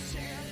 Share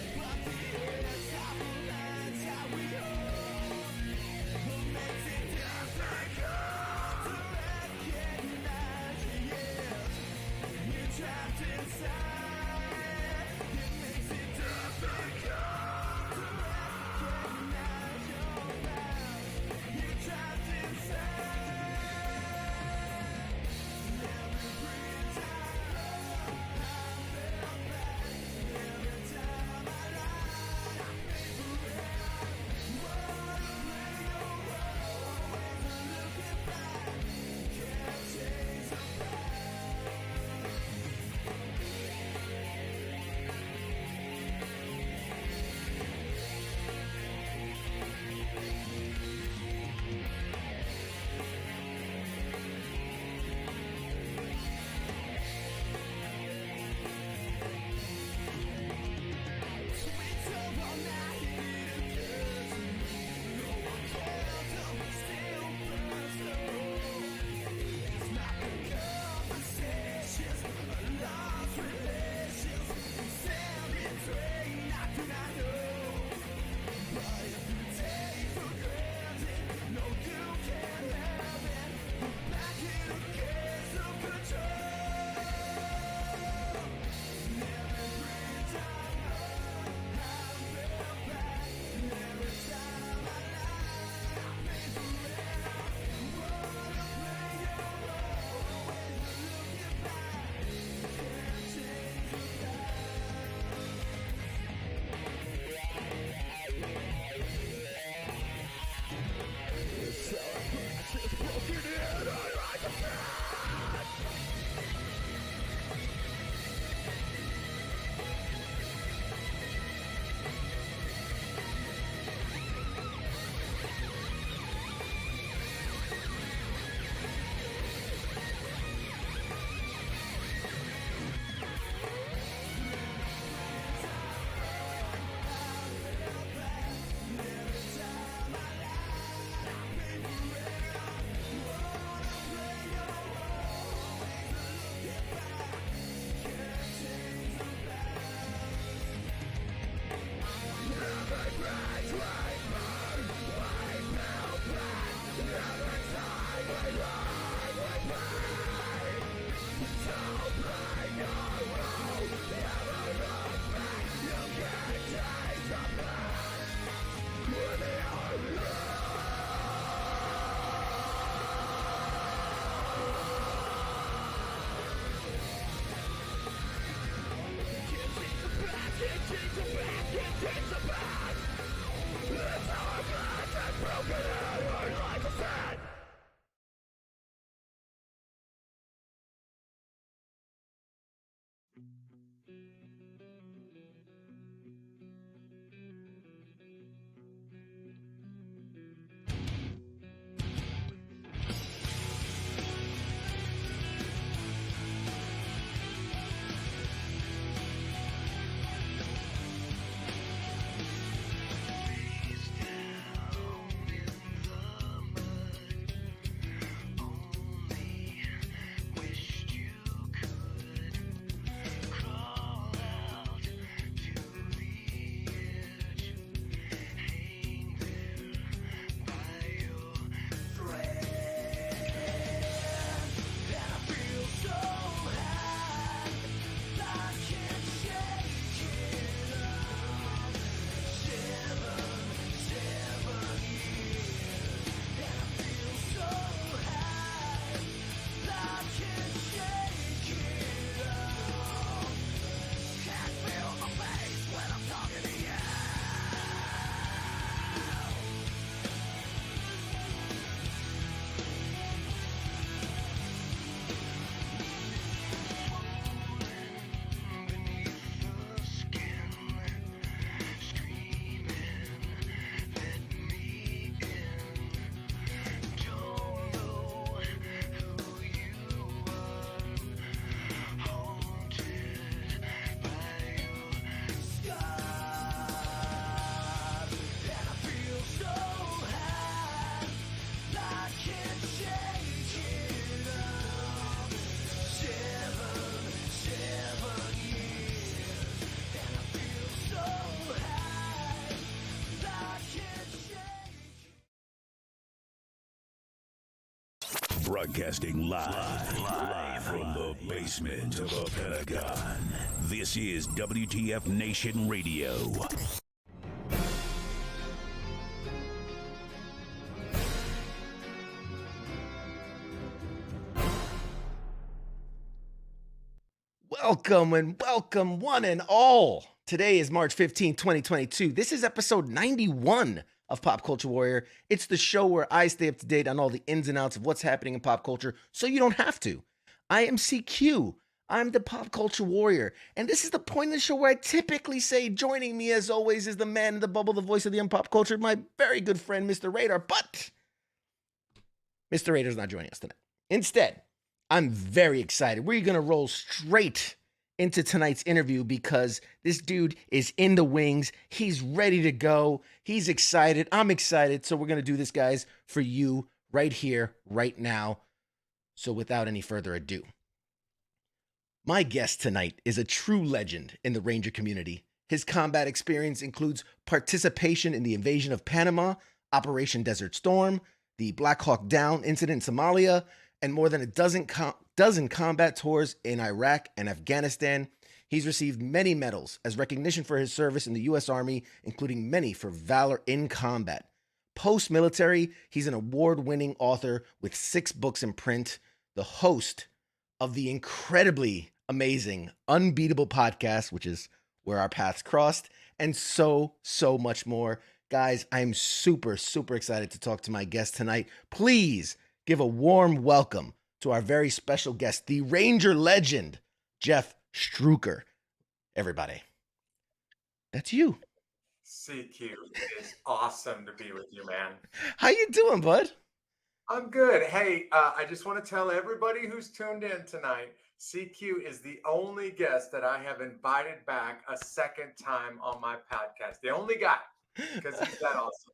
Broadcasting live from the basement of a Pentagon. This is WTF Nation Radio. Welcome and welcome one and all. Today is March 15, 2022. This is episode 91 of Pop Culture Warrior. It's the show where I stay up to date on all the ins and outs of what's happening in pop culture so you don't have to. I am CQ. I'm the Pop Culture Warrior. And this is the point of the show where I typically say joining me as always is the man in the bubble, the voice of the unpop culture, my very good friend, Mr. Radar. But Mr. Radar's not joining us tonight. Instead, I'm very excited. We're going to roll straight into tonight's interview because this dude is in the wings. He's ready to go. He's excited. I'm excited. So we're going to do this, guys, for you right here, right now. So without any further ado, my guest tonight is a true legend in the Ranger community. His combat experience includes participation in the invasion of Panama, Operation Desert Storm, the Black Hawk Down incident in Somalia, and more than a dozen combat tours in Iraq and Afghanistan. He's received many medals as recognition for his service in the U.S. Army, including many for valor in combat. Post-military, he's an award-winning author with 6 books in print, the host of the incredibly amazing Unbeatable podcast, which is where our paths crossed, and so much more. Guys, I'm super excited to talk to my guest tonight. Please give a warm welcome to our very special guest, the Ranger legend, Jeff Struecker. Everybody, that's you. CQ, it's awesome to be with you, man. How you doing, bud? I'm good. Hey, I just want to tell everybody who's tuned in tonight, CQ is the only guest that I have invited back a second time on my podcast. The only guy, because he's that awesome.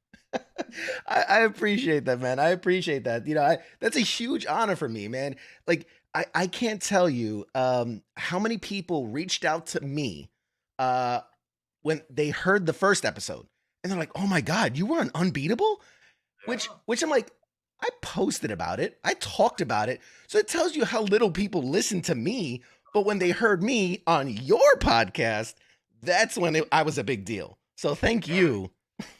I appreciate that, man. I appreciate that. You know, that's a huge honor for me, man. Like, I can't tell you how many people reached out to me when they heard the first episode, and they're like, "Oh my God, you were on Unbeatable," Yeah. which I'm like, I posted about it, I talked about it, so it tells you how little people listen to me. But when they heard me on your podcast, that's when I was a big deal. So thank you.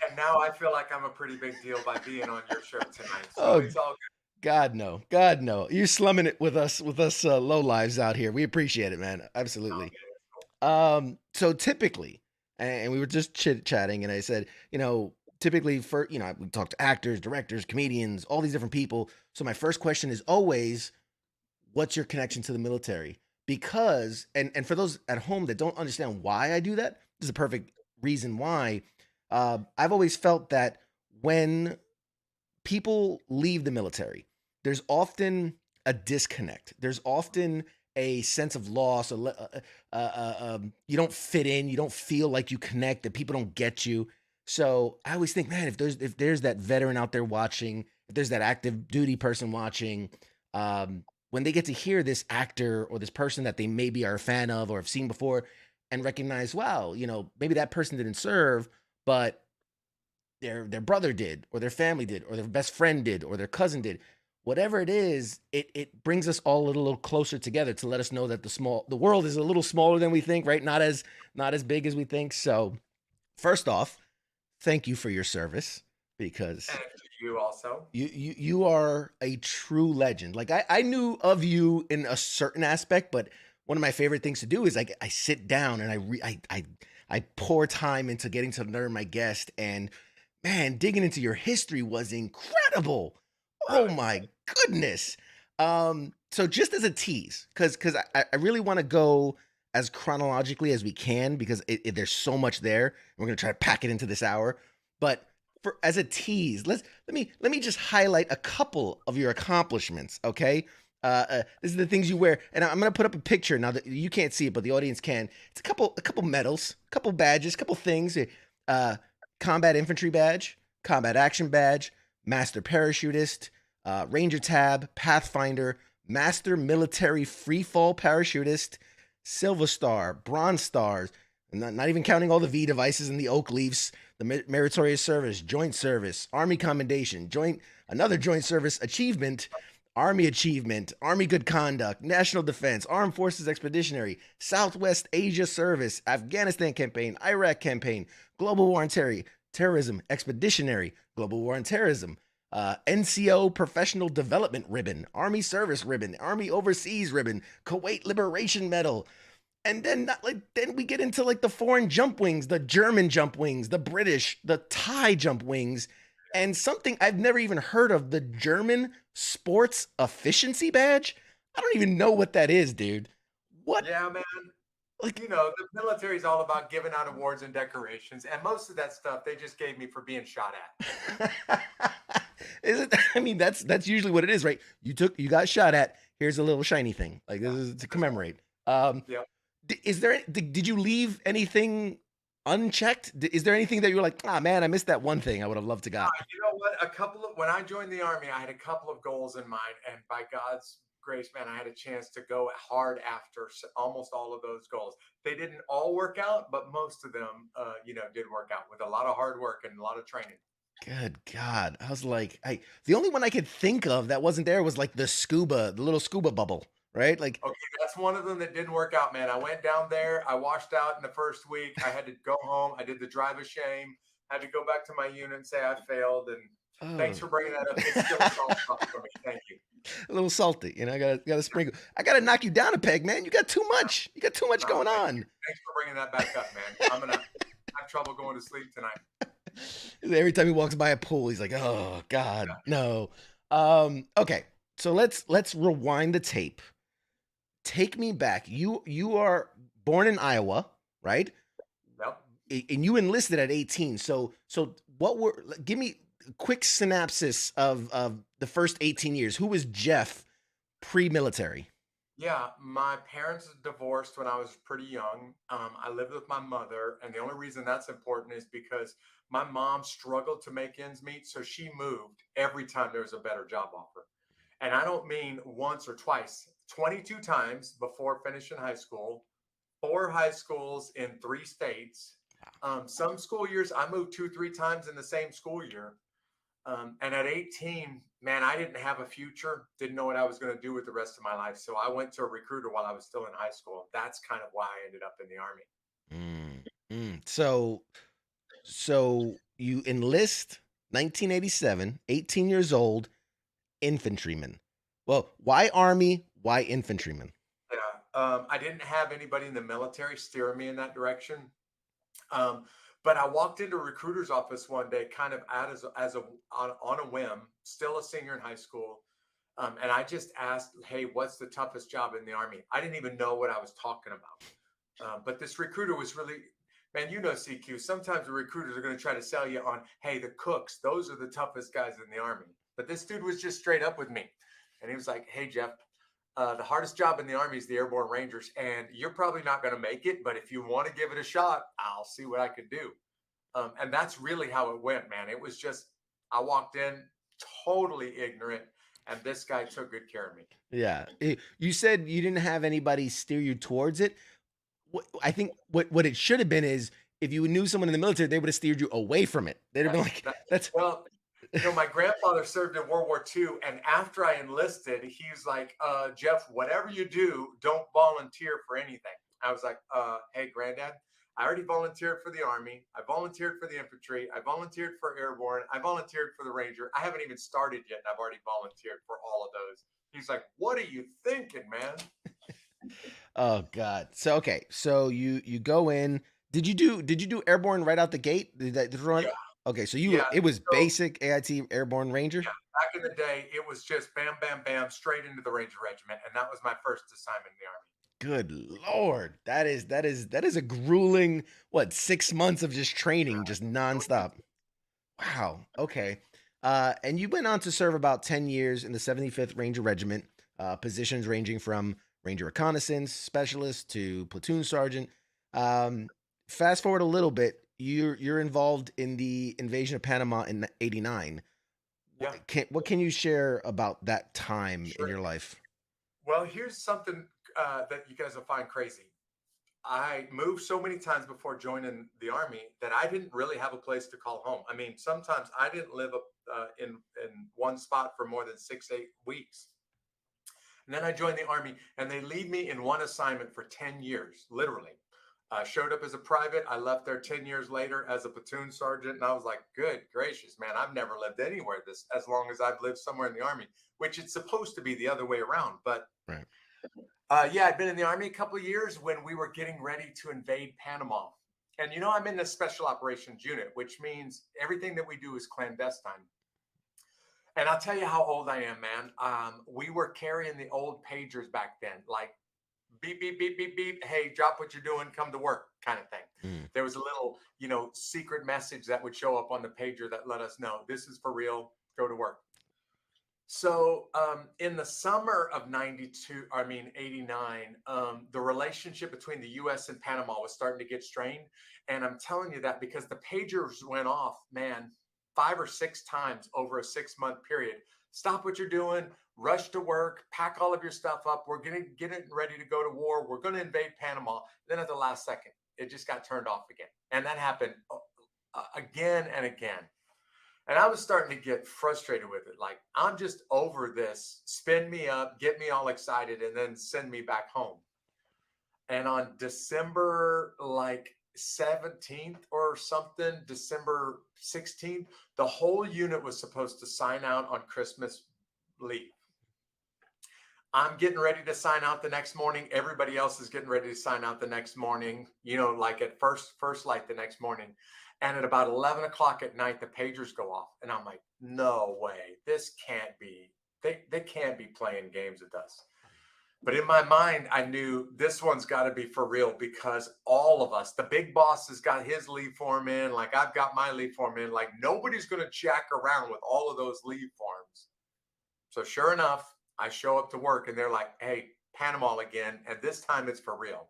And now I feel like I'm a pretty big deal by being on your show tonight. So it's all good. God no. You're slumming it with us low lives out here. We appreciate it, man. Absolutely. So typically, and we were just chit-chatting, and I said, you know, typically we talk to actors, directors, comedians, all these different people. So my first question is always, what's your connection to the military? Because, and for those at home that don't understand why I do that, this is a perfect reason why. I've always felt that when people leave the military, there's often a disconnect. There's often a sense of loss. You don't fit in. You don't feel like you connect. That people don't get you. So I always think, man, if there's that veteran out there watching, if there's that active duty person watching, when they get to hear this actor or this person that they maybe are a fan of or have seen before, and recognize, wow, you know, maybe that person didn't serve, but their brother did, or their family did, or their best friend did, or their cousin did. Whatever it is, it brings us all a little closer together to let us know that the world is a little smaller than we think, right? Not as big as we think. So first off, thank you for your service, because And you also. you are a true legend. Like I knew of you in a certain aspect, but one of my favorite things to do is I sit down and I pour time into getting to learn my guest, and man, digging into your history was incredible. Oh my goodness. So just as a tease, because I really want to go as chronologically as we can, because there's so much there. We're gonna try to pack it into this hour, but as a tease, let me just highlight a couple of your accomplishments, okay? This is the things you wear, and I'm gonna put up a picture now that you can't see it, but the audience can. It's a couple medals, a couple badges, a couple things. Combat infantry badge, combat action badge, master parachutist, Ranger tab, Pathfinder, master military free fall parachutist, Silver Star, Bronze Stars, not even counting all the V devices and the oak leaves, the meritorious service, joint service, Army commendation, another joint service achievement, Army Achievement, Army Good Conduct, National Defense, Armed Forces Expeditionary, Southwest Asia Service, Afghanistan Campaign, Iraq Campaign, Global War on Terrorism, Expeditionary, Global War on Terrorism, NCO Professional Development Ribbon, Army Service Ribbon, Army Overseas Ribbon, Kuwait Liberation Medal. And then then we get into like the foreign jump wings, the German jump wings, the British, the Thai jump wings, and something I've never even heard of, the German Sports Efficiency Badge. I don't even know what that is, dude. What? Yeah, man. Like, The military is all about giving out awards and decorations, and most of that stuff they just gave me for being shot at. is it? I mean, that's usually what it is, right? You got shot at. Here's a little shiny thing. Like, this is to commemorate. Yep. Is there? Did you leave anything unchecked? Is there anything that you were like, ah, man, I missed that one thing I would have loved to got? You know what? When I joined the Army, I had a couple of goals in mind, and by God's grace, man, I had a chance to go hard after almost all of those goals. They didn't all work out, but most of them, did work out with a lot of hard work and a lot of training. Good God. I was like, the only one I could think of that wasn't there was like the little scuba bubble, right? Like, okay, that's one of them that didn't work out, man. I went down there, I washed out in the first week. I had to go home. I did the drive of shame, had to go back to my unit and say I failed. And thanks for bringing that up. It's still salty for me. Thank you. A little salty, I gotta sprinkle. I gotta knock you down a peg, man. You got too much. You got too much going on. Thanks for bringing that back up, man. I'm gonna have trouble going to sleep tonight. Every time he walks by a pool, he's like, "Oh God, no." Okay, so let's rewind the tape. Take me back. You are born in Iowa, right? Yep. And you enlisted at 18. So give me a quick synopsis of the first 18 years. Who was Jeff pre-military? Yeah, my parents divorced when I was pretty young. I lived with my mother, and the only reason that's important is because my mom struggled to make ends meet, so she moved every time there was a better job offer. And I don't mean once or twice, 22 times before finishing high school, 4 high schools in 3 states. Some school years, I moved 2-3 times in the same school year. And at 18, man, I didn't have a future, didn't know what I was going to do with the rest of my life. So I went to a recruiter while I was still in high school. That's kind of why I ended up in the Army. So you enlist 1987, 18 years old, infantryman. Well, why Army? Why infantryman? Yeah, I didn't have anybody in the military steering me in that direction. But I walked into a recruiter's office one day, kind of on a whim, still a senior in high school. And I just asked, hey, what's the toughest job in the Army? I didn't even know what I was talking about. But this recruiter was really, man, CQ, sometimes the recruiters are going to try to sell you on, hey, the cooks, those are the toughest guys in the Army. But this dude was just straight up with me. And he was like, hey, Jeff, the hardest job in the Army is the Airborne Rangers, and you're probably not going to make it, but if you want to give it a shot, I'll see what I can do. And that's really how it went, man. It was just, I walked in totally ignorant, and this guy took good care of me. Yeah. You said you didn't have anybody steer you towards it. I think what it should have been is, if you knew someone in the military, they would have steered you away from it. They'd have been like, that's... Well, my grandfather served in World War II, and after I enlisted, he was like, Jeff, whatever you do, don't volunteer for anything. I was like, hey, Granddad, I already volunteered for the Army. I volunteered for the infantry. I volunteered for Airborne. I volunteered for the Ranger. I haven't even started yet, and I've already volunteered for all of those. He's like, what are you thinking, man? Oh, God. So, okay. So you go in. Did you do Airborne right out the gate? Did that run? Yeah. Okay, so it was basic AIT Airborne Ranger? Yeah, back in the day, it was just bam, bam, bam, straight into the Ranger Regiment, and that was my first assignment in the Army. Good Lord. That is a grueling, 6 months of just training, just nonstop. Wow. Okay. And you went on to serve about 10 years in the 75th Ranger Regiment, positions ranging from Ranger Reconnaissance Specialist to platoon sergeant. Fast forward a little bit. You're involved in the invasion of Panama in '89. Yeah. What can you share about that time in your life? Well, here's something that you guys will find crazy. I moved so many times before joining the Army that I didn't really have a place to call home. I mean, sometimes I didn't live in one spot for more than 6-8 weeks. And then I joined the Army, and they leave me in one assignment for 10 years, literally. Showed up as a private. I left there 10 years later as a platoon sergeant. And I was like, good gracious, man, I've never lived anywhere this as long as I've lived somewhere in the Army, which it's supposed to be the other way around. But right. Yeah, I'd been in the Army a couple of years when we were getting ready to invade Panama. And, I'm in the Special Operations Unit, which means everything that we do is clandestine. And I'll tell you how old I am, man. We were carrying the old pagers back then, like beep, beep, beep, beep, beep. Hey, drop what you're doing, come to work kind of thing. There was a little, secret message that would show up on the pager that let us know this is for real, go to work. So in the summer of 89, the relationship between the U.S. and Panama was starting to get strained. And I'm telling you that because the pagers went off, man, 5 or 6 times over a 6-month period. Stop what you're doing, rush to work, pack all of your stuff up. We're going to get it ready to go to war. We're going to invade Panama. Then at the last second, it just got turned off again. And that happened again and again. And I was starting to get frustrated with it. Like, I'm just over this. Spin me up, get me all excited, and then send me back home. And on December 17th or something, December 16th, the whole unit was supposed to sign out on Christmas leave. I'm getting ready to sign out the next morning. Everybody else is getting ready to sign out the next morning, at first light the next morning. And at about 11 o'clock at night, the pagers go off. And I'm like, no way, this can't be, they can't be playing games with us. But in my mind, I knew this one's got to be for real because all of us, the big boss has got his leave form in, like I've got my leave form in, like nobody's going to jack around with all of those leave forms. So sure enough, I show up to work and they're like, hey, Panama again. And this time it's for real.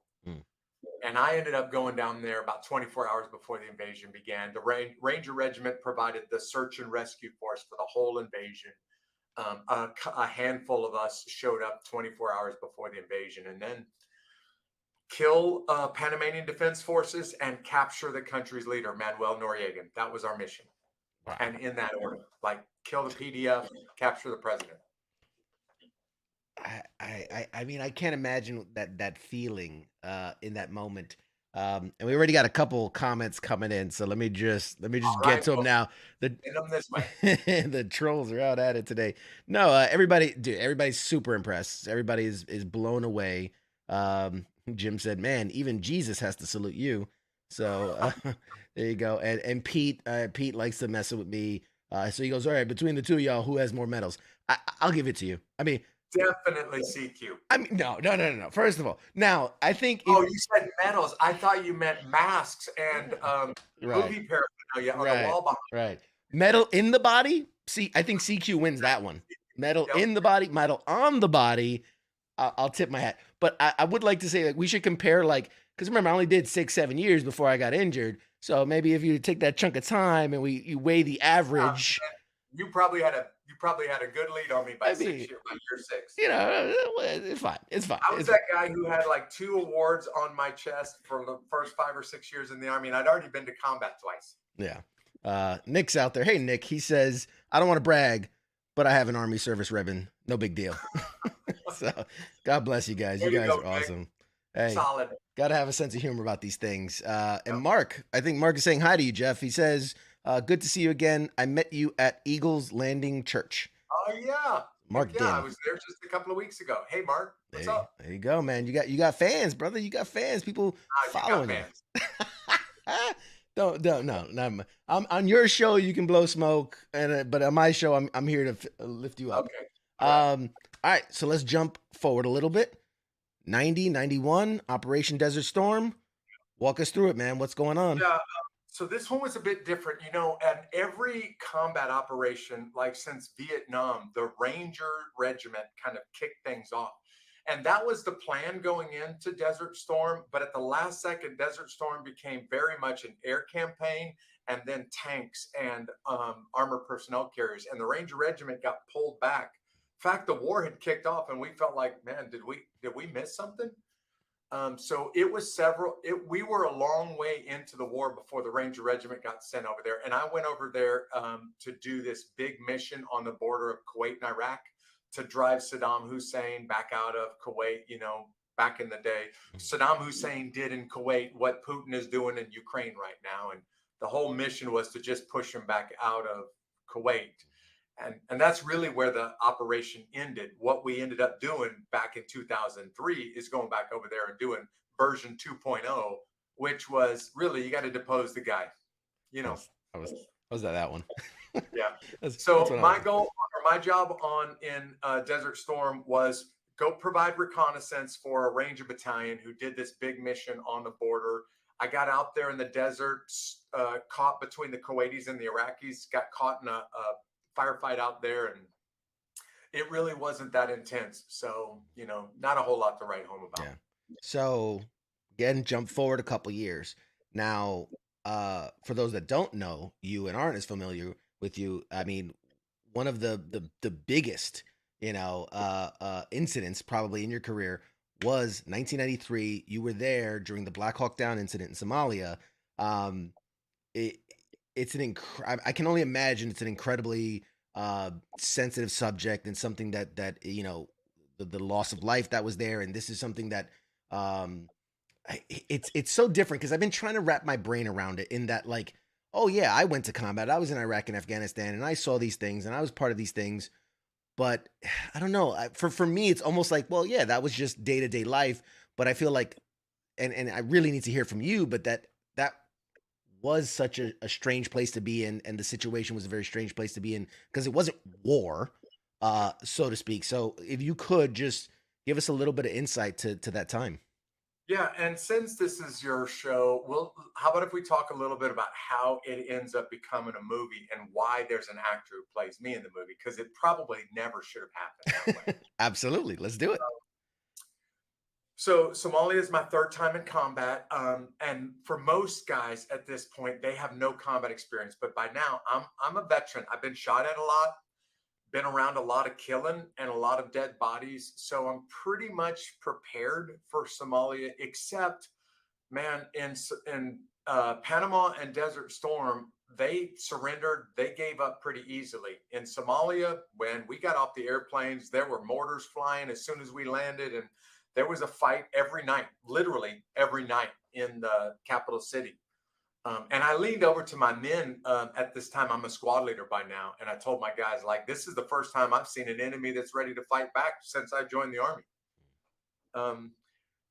And I ended up going down there about 24 hours before the invasion began. The Ranger Regiment provided the search and rescue force for the whole invasion. A handful of us showed up 24 hours before the invasion and then kill Panamanian Defense Forces and capture the country's leader, Manuel Noriega. That was our mission. Wow. And in that order, kill the PDF, capture the president. I mean, I can't imagine that feeling in that moment. And we already got a couple comments coming in, so let me just get to them now. The trolls are out at it today. No, everybody's super impressed. Everybody is blown away. Jim said, "Man, even Jesus has to salute you." So there you go. And Pete likes to mess with me. So he goes, "All right, between the two of y'all, who has more medals?" I'll give it to you. I mean. Definitely CQ. I mean, no. First of all, now I think. You said medals. I thought you meant masks and movie paraphernalia on the wall behind. Right. Medal in the body. I think CQ wins that one. Medal in the body, medal on the body. I'll tip my hat. But I would like to say we should compare because remember I only did 6-7 years before I got injured. So maybe if you take that chunk of time and you weigh the average. You probably had a good lead on me by year 6. It's fine. I was that guy who had 2 awards on my chest for the first 5 or 6 years in the Army, and I'd already been to combat twice. Yeah. Nick's out there. Hey, Nick. He says, I don't want to brag, but I have an Army service ribbon. No big deal. So, God bless you guys. You guys are awesome. Hey, solid. Got to have a sense of humor about these things. And Mark, I think Mark is saying hi to you, Jeff. He says, good to see you again. I met you at Eagles Landing Church. Oh yeah, Mark. Yeah, I was there just a couple of weeks ago. Hey, Mark, what's up? There you go, man. You got fans, brother. You got fans. People following you. No. I'm on your show. You can blow smoke, but on my show, I'm here to lift you up. Okay. All right. So let's jump forward a little bit. 90, 91, Operation Desert Storm. Walk us through it, man. What's going on? Yeah. So this one was a bit different, and every combat operation, since Vietnam, the Ranger Regiment kind of kicked things off. And that was the plan going into Desert Storm. But at the last second, Desert Storm became very much an air campaign and then tanks and armored personnel carriers. And the Ranger Regiment got pulled back. In fact, the war had kicked off and we felt like, man, did we miss something? So it was we were a long way into the war before the Ranger Regiment got sent over there. And I went over there to do this big mission on the border of Kuwait and Iraq to drive Saddam Hussein back out of Kuwait. You know, back in the day, Saddam Hussein did in Kuwait what Putin is doing in Ukraine right now. And the whole mission was to just push him back out of Kuwait. And that's really where the operation ended. What we ended up doing back in 2003 is going back over there and doing version 2.0, which was really, you got to depose the guy, you know. I was that one. Yeah. That's My goal or my job in Desert Storm was go provide reconnaissance for a Ranger battalion who did this big mission on the border. I got out there in the desert, caught between the Kuwaitis and the Iraqis, got caught in a firefight out there, and it really wasn't that intense. So, you know, not a whole lot to write home about. Yeah. So again, jump forward a couple years. Now, for those that don't know you and aren't as familiar with you, I mean, one of the biggest, you know, incidents probably in your career was 1993. You were there during the Black Hawk Down incident in Somalia. It's I can only imagine it's an incredibly sensitive subject, and something that you know, the loss of life that was there, and this is something that it's so different because I've been trying to wrap my brain around it, in that, like, oh yeah, I went to combat, I was in Iraq and Afghanistan, and I saw these things, and I was part of these things, but I don't know. For me, it's almost like, well, yeah, that was just day-to-day life, but I feel like, and I really need to hear from you, but that was such a strange place to be in, and the situation was a very strange place to be in because it wasn't war, so to speak. So if you could just give us a little bit of insight to that time. Yeah, and since this is your show, how about if we talk a little bit about how it ends up becoming a movie and why there's an actor who plays me in the movie, because it probably never should have happened that way. Absolutely, let's do it. So Somalia is my third time in combat, and for most guys at this point, they have no combat experience. But by now, I'm a veteran. I've been shot at a lot, been around a lot of killing and a lot of dead bodies, so I'm pretty much prepared for Somalia. Except, man, in Panama and Desert Storm, they surrendered. They gave up pretty easily. In Somalia, when we got off the airplanes, there were mortars flying as soon as we landed, and there was a fight every night, literally every night, in the capital city. And I leaned over to my men at this time. I'm a squad leader by now. And I told my guys, like, this is the first time I've seen an enemy that's ready to fight back since I joined the Army.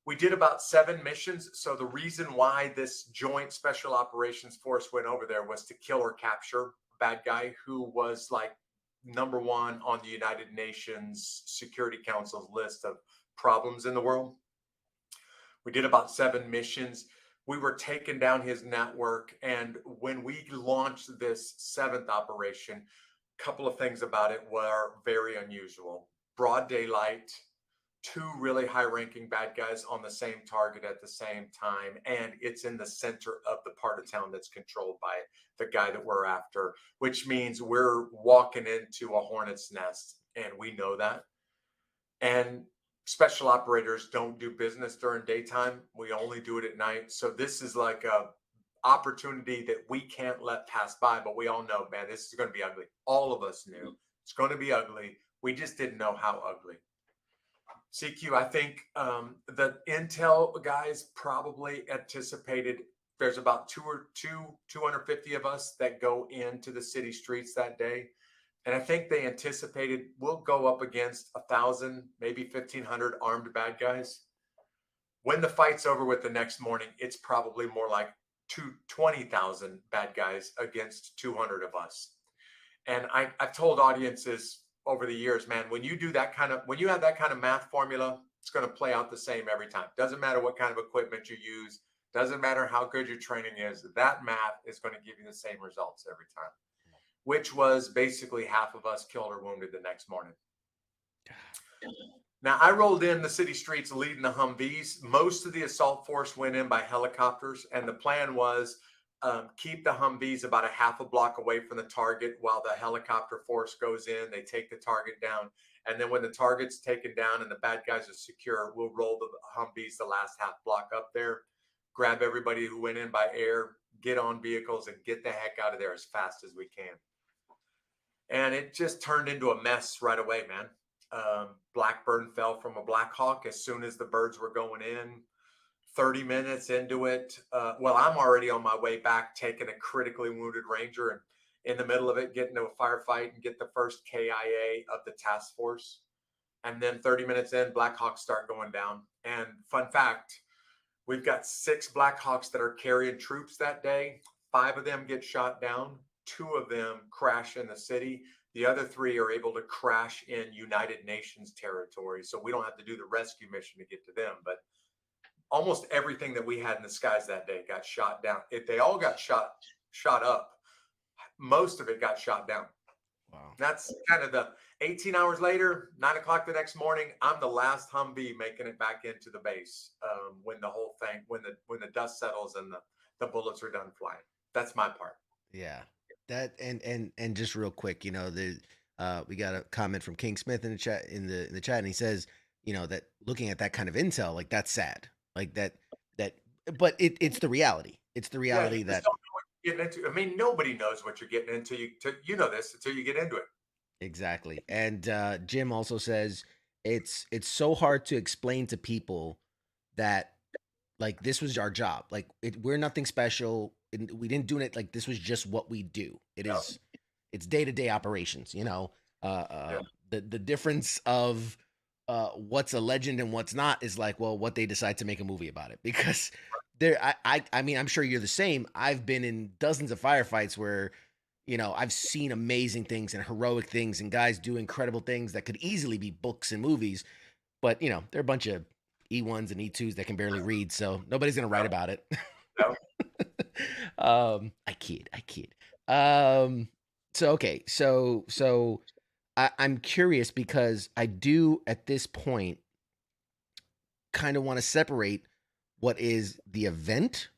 We did about 7 missions. So the reason why this joint special operations force went over there was to kill or capture a bad guy who was like #1 on the United Nations Security Council's list of problems in the world. We did about 7 missions. We were taking down his network. And when we launched this 7th operation, a couple of things about it were very unusual. Broad daylight, 2 really high-ranking bad guys on the same target at the same time, and it's in the center of the part of town that's controlled by the guy that we're after, which means we're walking into a hornet's nest, and we know that. And special operators don't do business during daytime. We only do it at night. So this is like a opportunity that we can't let pass by, but we all know, man, this is going to be ugly. All of us knew it's going to be ugly. We just didn't know how ugly. CQ, I think the intel guys probably anticipated there's about 250 of us that go into the city streets that day. And I think they anticipated we'll go up against 1,000, maybe 1,500 armed bad guys. When the fight's over with the next morning, it's probably more like 20,000 bad guys against 200 of us. And I've told audiences over the years, man, when you have that kind of math formula, it's going to play out the same every time. Doesn't matter what kind of equipment you use. Doesn't matter how good your training is. That math is going to give you the same results every time. Which was basically half of us killed or wounded the next morning. Now, I rolled in the city streets leading the Humvees. Most of the assault force went in by helicopters, and the plan was keep the Humvees about a half a block away from the target while the helicopter force goes in. They take the target down, and then when the target's taken down and the bad guys are secure, we'll roll the Humvees the last half block up there, grab everybody who went in by air, get on vehicles, and get the heck out of there as fast as we can. And it just turned into a mess right away, man. Blackburn fell from a Black Hawk as soon as the birds were going in. 30 minutes into it, well, I'm already on my way back, taking a critically wounded Ranger, and in the middle of it, get into a firefight and get the first KIA of the task force. And then 30 minutes in, Black Hawks start going down. And fun fact, we've got 6 Black Hawks that are carrying troops that day. 5 of them get shot down. 2 of them crash in the city. The other 3 are able to crash in United Nations territory. So we don't have to do the rescue mission to get to them. But almost everything that we had in the skies that day got shot down. If they all got shot up, most of it got shot down. Wow. That's kind of the 18 hours later, 9 o'clock the next morning. I'm the last Humvee making it back into the base when the whole thing, when the dust settles and the bullets are done flying. That's my part. Yeah. That and just real quick, we got a comment from King Smith in the chat in the chat, and he says, that looking at that kind of intel, like that's sad. Like that, but it's the reality. It's the reality that don't know what you're getting into. I mean, nobody knows what you're getting into. You know this until you get into it. exactly. And Jim also says it's so hard to explain to people that like this was our job. Like we're nothing special. We didn't do it. Like this was just what we do. It's day-to-day operations. The difference of what's a legend and what's not is like, well, what they decide to make a movie about it, because I mean, I'm sure you're the same. I've been in dozens of firefights where, I've seen amazing things and heroic things and guys do incredible things that could easily be books and movies, but they're a bunch of E1s and E2s that can barely read. So nobody's going to write about it. No. I kid. Okay. So I'm curious because I do at this point kind of want to separate what is the event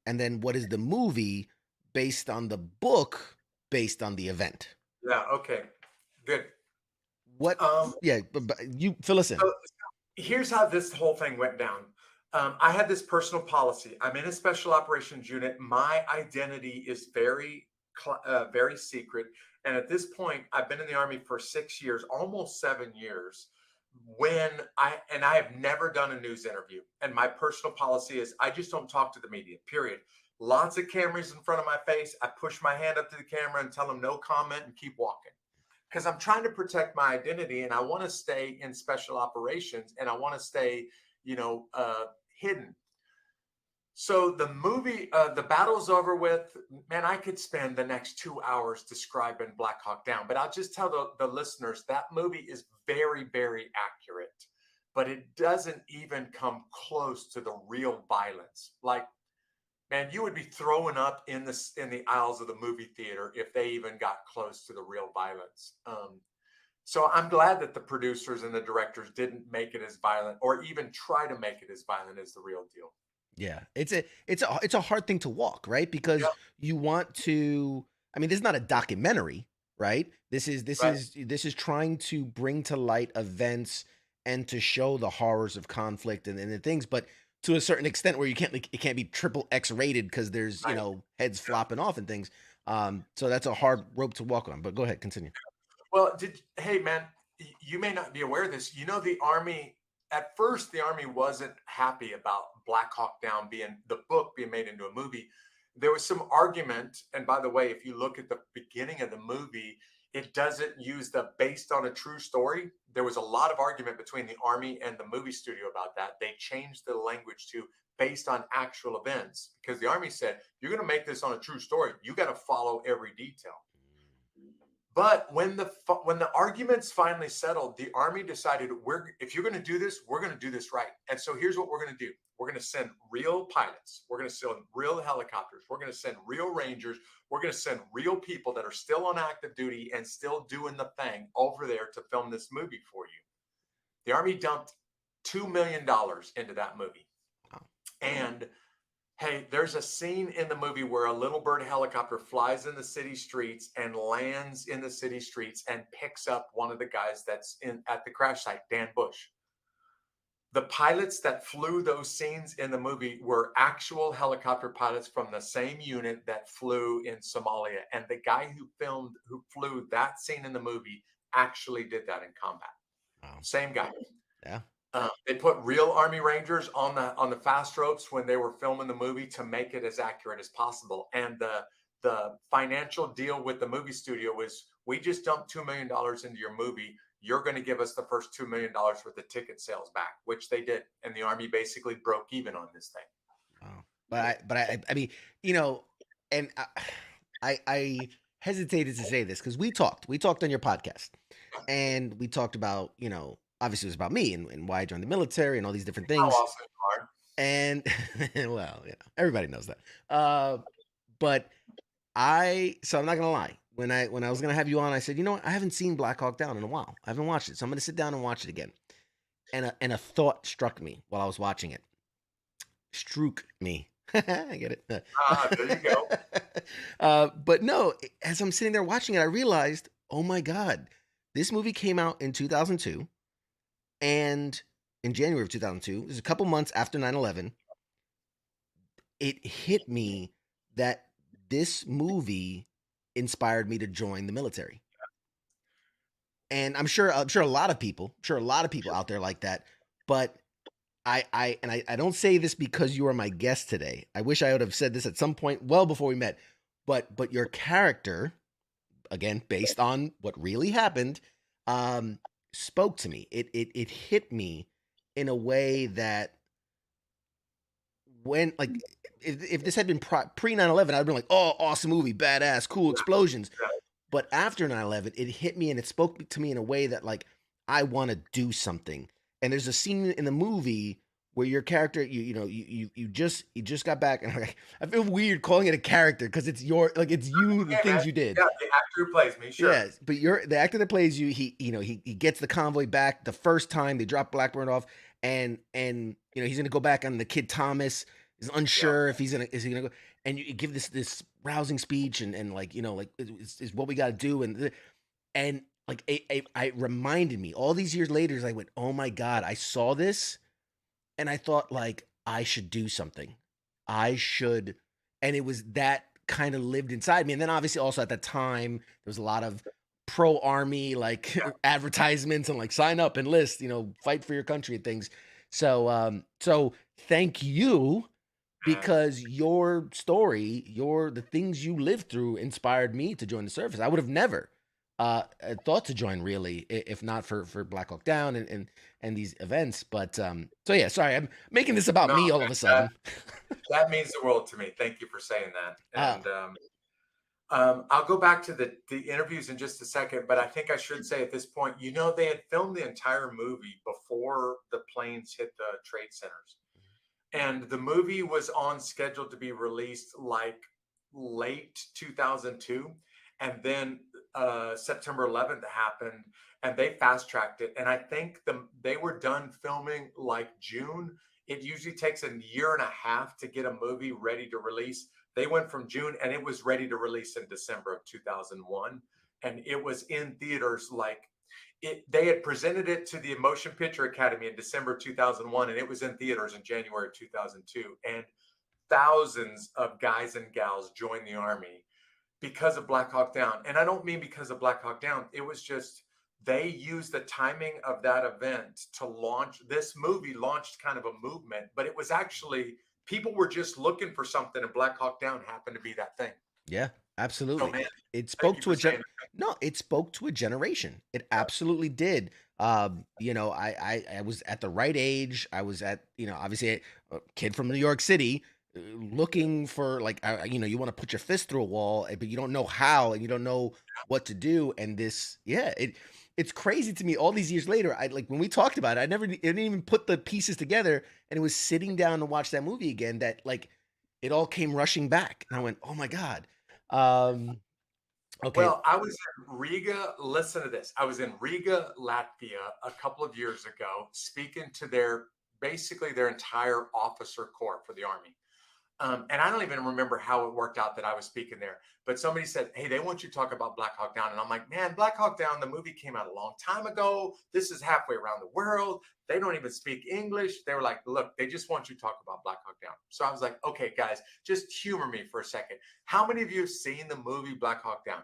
and then what is the movie based on the book based on the event. Yeah. Okay. Good. What? Yeah. But you fill us in. So here's how this whole thing went down. I had this personal policy. I'm in a special operations unit. My identity is very secret. And at this point, I've been in the Army for 6 years, almost 7 years. I have never done a news interview. And my personal policy is I just don't talk to the media, period. Lots of cameras in front of my face. I push my hand up to the camera and tell them no comment and keep walking. Because I'm trying to protect my identity and I want to stay in special operations and I want to stay, hidden. So the movie, the battle's over with. Man, I could spend the next 2 hours describing Black Hawk Down, but I'll just tell the listeners that movie is very, very accurate, but it doesn't even come close to the real violence. Like, man, you would be throwing up in the aisles of the movie theater if they even got close to the real violence. So I'm glad that the producers and the directors didn't make it as violent or even try to make it as violent as the real deal. Yeah, it's a hard thing to walk, right? Because you want to. I mean, this is not a documentary, right? This is trying to bring to light events and to show the horrors of conflict and the things, but to a certain extent where it can't be triple X rated because there's heads flopping off and things. So that's a hard rope to walk on. But go ahead, continue. Well, hey man, you may not be aware of this. The Army. At first, the Army wasn't happy about Black Hawk Down the book being made into a movie. There was some argument. And by the way, if you look at the beginning of the movie, it doesn't use the based on a true story. There was a lot of argument between the Army and the movie studio about that. They changed the language to based on actual events because the Army said, you're going to make this on a true story. You got to follow every detail. But when the arguments finally settled, the Army decided, if you're going to do this, we're going to do this right. And so here's what we're going to do. We're going to send real pilots. We're going to send real helicopters. We're going to send real Rangers. We're going to send real people that are still on active duty and still doing the thing over there to film this movie for you. The Army dumped $2 million into that movie. And hey, there's a scene in the movie where a little bird helicopter flies in the city streets and lands in the city streets and picks up one of the guys that's at the crash site, Dan Bush. The pilots that flew those scenes in the movie were actual helicopter pilots from the same unit that flew in Somalia. And the guy who flew that scene in the movie actually did that in combat. Same guy. Yeah. They put real Army Rangers on the fast ropes when they were filming the movie to make it as accurate as possible. And the financial deal with the movie studio was, we just dumped $2 million into your movie. You're going to give us the first $2 million worth of ticket sales back, which they did. And the Army basically broke even on this thing. Wow. I mean, you know, and I hesitated to say this because we talked on your podcast, and we talked about, you know, obviously it was about me and why I joined the military and all these different How things. awesome you are. And well, you know, everybody knows that. But so I'm not gonna lie. When I was gonna have you on, I said, you know what? I haven't seen Black Hawk Down in a while. I haven't watched it, so I'm gonna sit down and watch it again. And a thought struck me while I was watching it. Struck me. I get it. There you go. But no, as I'm sitting there watching it, I realized, oh my God, this movie came out in 2002, and in January of 2002, it was a couple months after 9/11. It hit me that this movie inspired me to join the military. And I'm sure a lot of people out there like that. But I don't say this because you are my guest today. I wish I would have said this at some point well before we met. But your character, again, based on what really happened, spoke to me. It hit me in a way that, when, like, if this had been pre 9/11, I'd been like, oh, awesome movie, badass, cool explosions. But after 9/11, it hit me, and it spoke to me in a way that, like, I want to do something. And there's a scene in the movie where your character, you just got back, and I feel weird calling it a character because it's it's you, the things you did. Yeah, the actor who plays me, sure. Yes, but the actor that plays you, he gets the convoy back the first time they drop Blackburn off, and he's gonna go back on the kid Thomas. Is unsure if is he gonna go, and you give this rousing speech, and like, is what we got to do, and like it reminded me all these years later, as I went, oh my God, I saw this, and I thought, like, I should do something, and it was that kind of lived inside me. And then obviously also at that time there was a lot of pro Army advertisements and like sign up, enlist, fight for your country and things. So thank you, because your story, the things you lived through inspired me to join the service. I would have never thought to join, really, if not for Black Hawk Down and these events. But so yeah, sorry, I'm making this about me all of a sudden. That means the world to me. Thank you for saying that. And I'll go back to the interviews in just a second, but I think I should say at this point, they had filmed the entire movie before the planes hit the trade centers. And the movie was on schedule to be released like late 2002. And then September 11th happened, and they fast tracked it. And I think they were done filming like June. It usually takes a year and a half to get a movie ready to release. They went from June, and it was ready to release in December of 2001. And it was in theaters they had presented it to the Motion Picture Academy in December 2001, and it was in theaters in January 2002. And thousands of guys and gals joined the Army because of Black Hawk Down. And I don't mean because of Black Hawk Down. It was just, they used the timing of that event to launch this movie, launched kind of a movement, but it was actually, people were just looking for something, and Black Hawk Down happened to be that thing. Yeah, absolutely. So, man, it spoke to it spoke to a generation. It absolutely did. I was at the right age. I was at, obviously a kid from New York City, looking for, like, you want to put your fist through a wall, but you don't know how, and you don't know what to do. And it's crazy to me all these years later. When we talked about it, I didn't even put the pieces together, and it was sitting down to watch that movie again that, like, it all came rushing back, and I went, oh my God. Okay. Well, I was in Riga. Listen to this. I was in Riga, Latvia a couple of years ago, speaking to basically their entire officer corps for the Army. And I don't even remember how it worked out that I was speaking there, but somebody said, hey, they want you to talk about Black Hawk Down. And I'm like, man, Black Hawk Down, the movie came out a long time ago. This is halfway around the world. They don't even speak English. They were like, look, they just want you to talk about Black Hawk Down. So I was like, okay, guys, just humor me for a second. How many of you have seen the movie Black Hawk Down?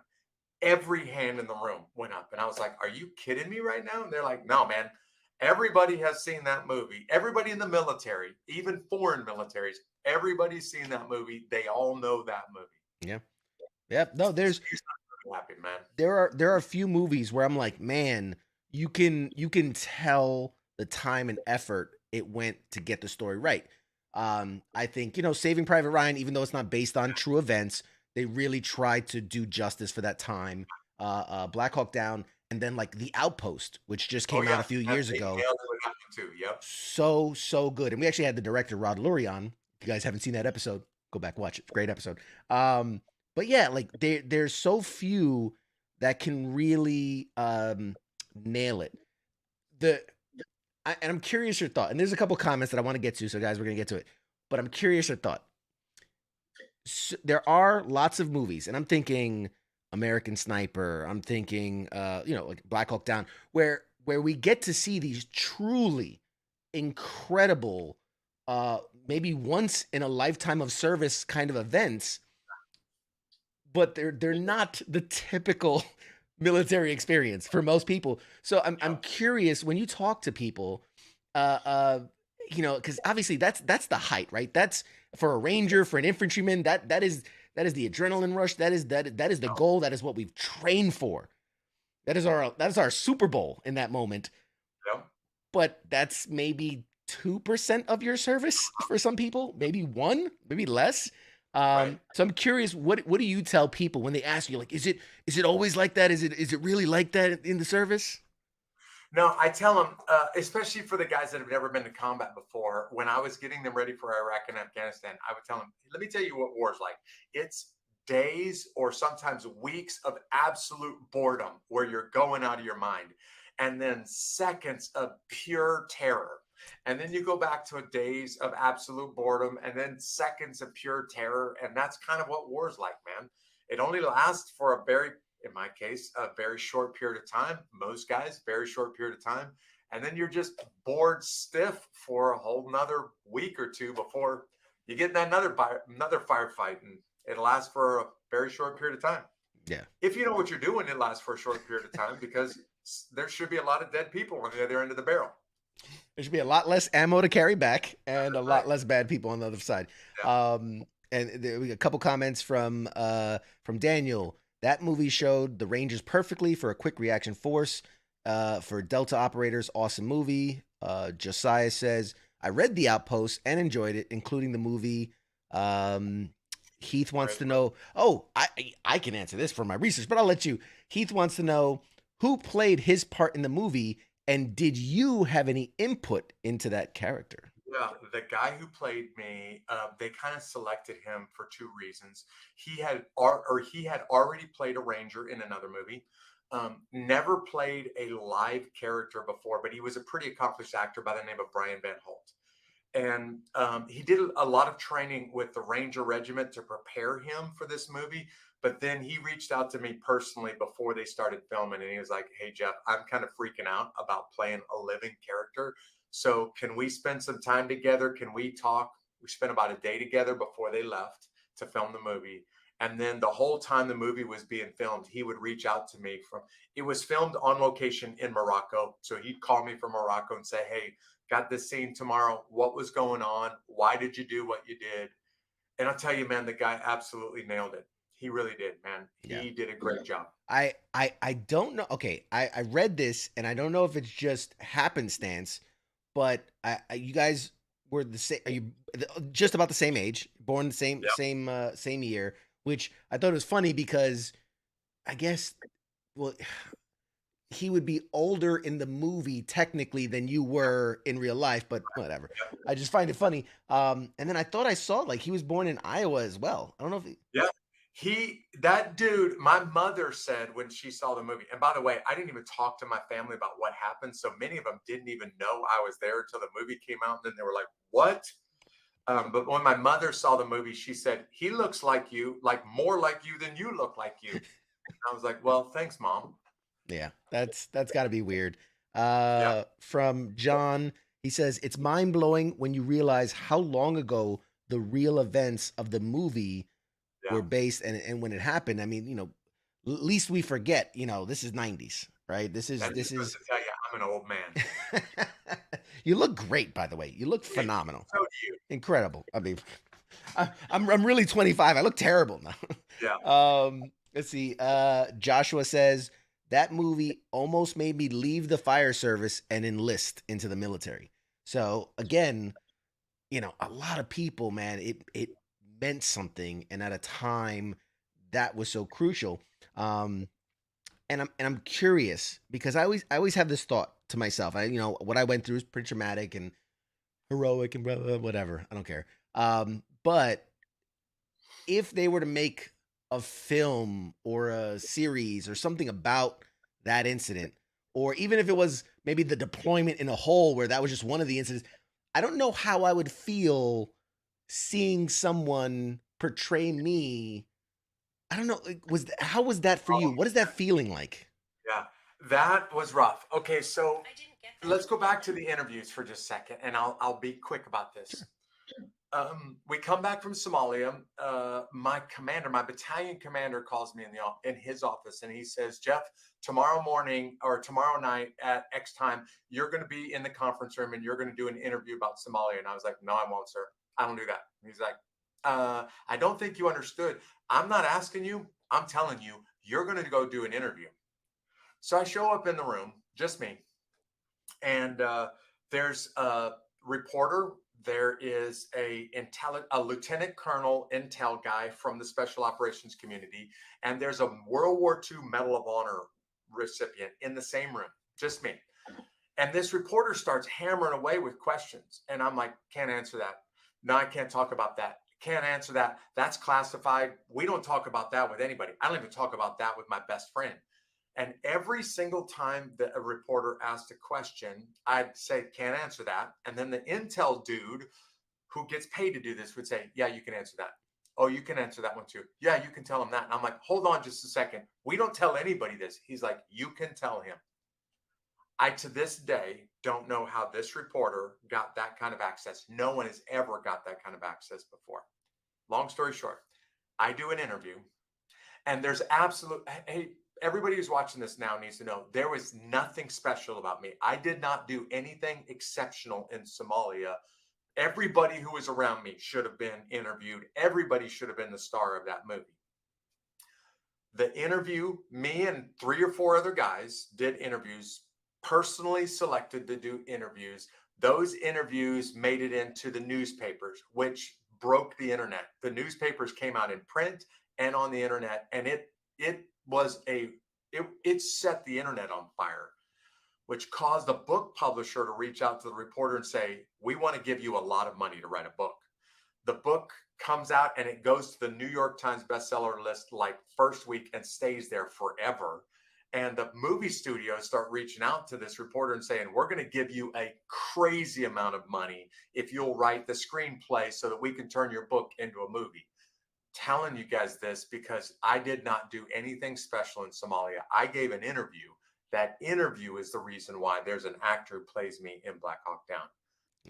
every hand in the room went up. And I was like, are you kidding me right now? And they're like, no, man. Everybody has seen that movie. Everybody in the military, even foreign militaries, everybody's seen that movie. They all know that movie. Yeah. Yep. No, He's not happy, man. there are a few movies where I'm like, man, you can tell the time and effort it went to get the story right. I think, Saving Private Ryan, even though it's not based on true events, they really tried to do justice for that time. Black Hawk Down, and then like The Outpost, which just came out a few years ago. Too. Yep. So good. And we actually had the director Rod Lurie on. If you guys haven't seen that episode, go back watch it. Great episode. But yeah, like there's so few that can really nail it. And I'm curious your thought. And there's a couple comments that I want to get to, so guys, we're gonna get to it. But I'm curious your thought. So there are lots of movies, and I'm thinking American Sniper. I'm thinking, like Black Hawk Down, where we get to see these truly incredible, maybe once in a lifetime of service kind of events, but they're not the typical military experience for most people. So I'm curious when you talk to people, because obviously that's the height, right? That's for a Ranger, for an infantryman, that is the adrenaline rush. That is the goal. That is what we've trained for. That is our Super Bowl in that moment. Yeah. But that's maybe 2% of your service for some people, maybe 1%, maybe less. Right. So I'm curious, what do you tell people when they ask you, like, is it always like that? Is it really like that in the service? No, I tell them, especially for the guys that have never been to combat before, when I was getting them ready for Iraq and Afghanistan, I would tell them, let me tell you what war's like. It's days or sometimes weeks of absolute boredom where you're going out of your mind, and then seconds of pure terror. And then you go back to days of absolute boredom and then seconds of pure terror. And that's kind of what war's like, man. It only lasts for in my case, a very short period of time. Most guys, very short period of time. And then you're just bored stiff for a whole nother week or two before you get in another firefight. And it lasts for a very short period of time. Yeah. If you know what you're doing, it lasts for a short period of time because there should be a lot of dead people on the other end of the barrel. There should be a lot less ammo to carry back and a lot less bad people on the other side. Yeah. And we got a couple comments from Daniel. That movie showed the Rangers perfectly for a quick reaction force. For Delta operators, awesome movie. Josiah says, I read The Outpost and enjoyed it, including the movie. Heath wants to know, I can answer this for my research, but I'll let you. Heath wants to know who played his part in the movie, and did you have any input into that character? Yeah, the guy who played me, they kind of selected him for two reasons. He had already played a Ranger in another movie, never played a live character before, but he was a pretty accomplished actor by the name of Brian Van Holt. And he did a lot of training with the Ranger Regiment to prepare him for this movie. But then he reached out to me personally before they started filming. And he was like, hey, Jeff, I'm kind of freaking out about playing a living character. So can we spend some time together? Can we talk? We spent about a day together before they left to film the movie. And then the whole time the movie was being filmed, he would reach out to me it was filmed on location in Morocco. So he'd call me from Morocco and say, hey, got this scene tomorrow. What was going on? Why did you do what you did? And I'll tell you, man, the guy absolutely nailed it. He really did, man. He did a great job. I don't know. Okay, I read this, and I don't know if it's just happenstance, but you guys were the same. Are you just about the same age? Born the same year, which I thought was funny because I guess, well, he would be older in the movie technically than you were in real life, but whatever. I just find it funny. And then I thought I saw like he was born in Iowa as well. I don't know if that dude, my mother said when she saw the movie, and by the way, I didn't even talk to my family about what happened. So many of them didn't even know I was there until the movie came out. And then they were like, what? But when my mother saw the movie, she said, he looks like you, like more like you than you look like you. And I was like, well, thanks, Mom. Yeah, that's got to be weird. From John, he says, it's mind blowing when you realize how long ago the real events of the movie were based and when it happened. I mean, at least we forget, this is 90s, right? This is To tell you, I'm an old man. You look great, by the way. You look phenomenal. So do you. Incredible. I mean, I'm really 25. I look terrible now. Yeah. Let's see. Joshua says that movie almost made me leave the fire service and enlist into the military. So again, a lot of people, man, it meant something, and at a time that was so crucial. And I'm curious because I always have this thought to myself. What I went through is pretty traumatic and heroic and blah, blah, blah, whatever. I don't care. But if they were to make a film or a series or something about that incident, or even if it was maybe the deployment in a whole where that was just one of the incidents, I don't know how I would feel seeing someone portray me. I don't know. How was that for you? What is that feeling like? Yeah, that was rough. Okay, so let's go back to the interviews for just a second, and I'll be quick about this. Sure. We come back from Somalia. My battalion commander calls me in his office, and he says, "Jeff, tomorrow morning or tomorrow night at X time, you're going to be in the conference room and you're going to do an interview about Somalia." And I was like, "No, I won't, sir. I don't do that." And he's like, "I don't think you understood. I'm not asking you. I'm telling you, you're going to go do an interview." So I show up in the room, just me, and there's a reporter. There is a lieutenant colonel intel guy from the special operations community, and there's a World War II Medal of Honor recipient in the same room, just me. And this reporter starts hammering away with questions, and I'm like, "Can't answer that. No, I can't talk about that. Can't answer that. That's classified. We don't talk about that with anybody. I don't even talk about that with my best friend." And every single time that a reporter asked a question, I'd say, "Can't answer that." And then the intel dude who gets paid to do this would say, "Yeah, you can answer that. Oh, you can answer that one too. Yeah, you can tell him that." And I'm like, "Hold on just a second. We don't tell anybody this." He's like, "You can tell him." I, to this day, don't know how this reporter got that kind of access. No one has ever got that kind of access before. Long story short, I do an interview, and there's hey, everybody who's watching this now needs to know there was nothing special about me. I did not do anything exceptional in Somalia. Everybody who was around me should have been interviewed. Everybody should have been the star of that movie. The interview, me and 3 or 4 other guys did interviews, personally selected to do interviews. Those interviews made it into the newspapers, which broke the internet. The newspapers came out in print and on the internet, and it set the internet on fire, which caused the book publisher to reach out to the reporter and say, "We want to give you a lot of money to write a book." The book comes out and it goes to the New York Times bestseller list like first week and stays there forever. And the movie studios start reaching out to this reporter and saying, "We're going to give you a crazy amount of money if you'll write the screenplay so that we can turn your book into a movie." Telling you guys this because I did not do anything special in Somalia. I gave an interview. That interview is the reason why there's an actor who plays me in Black Hawk Down.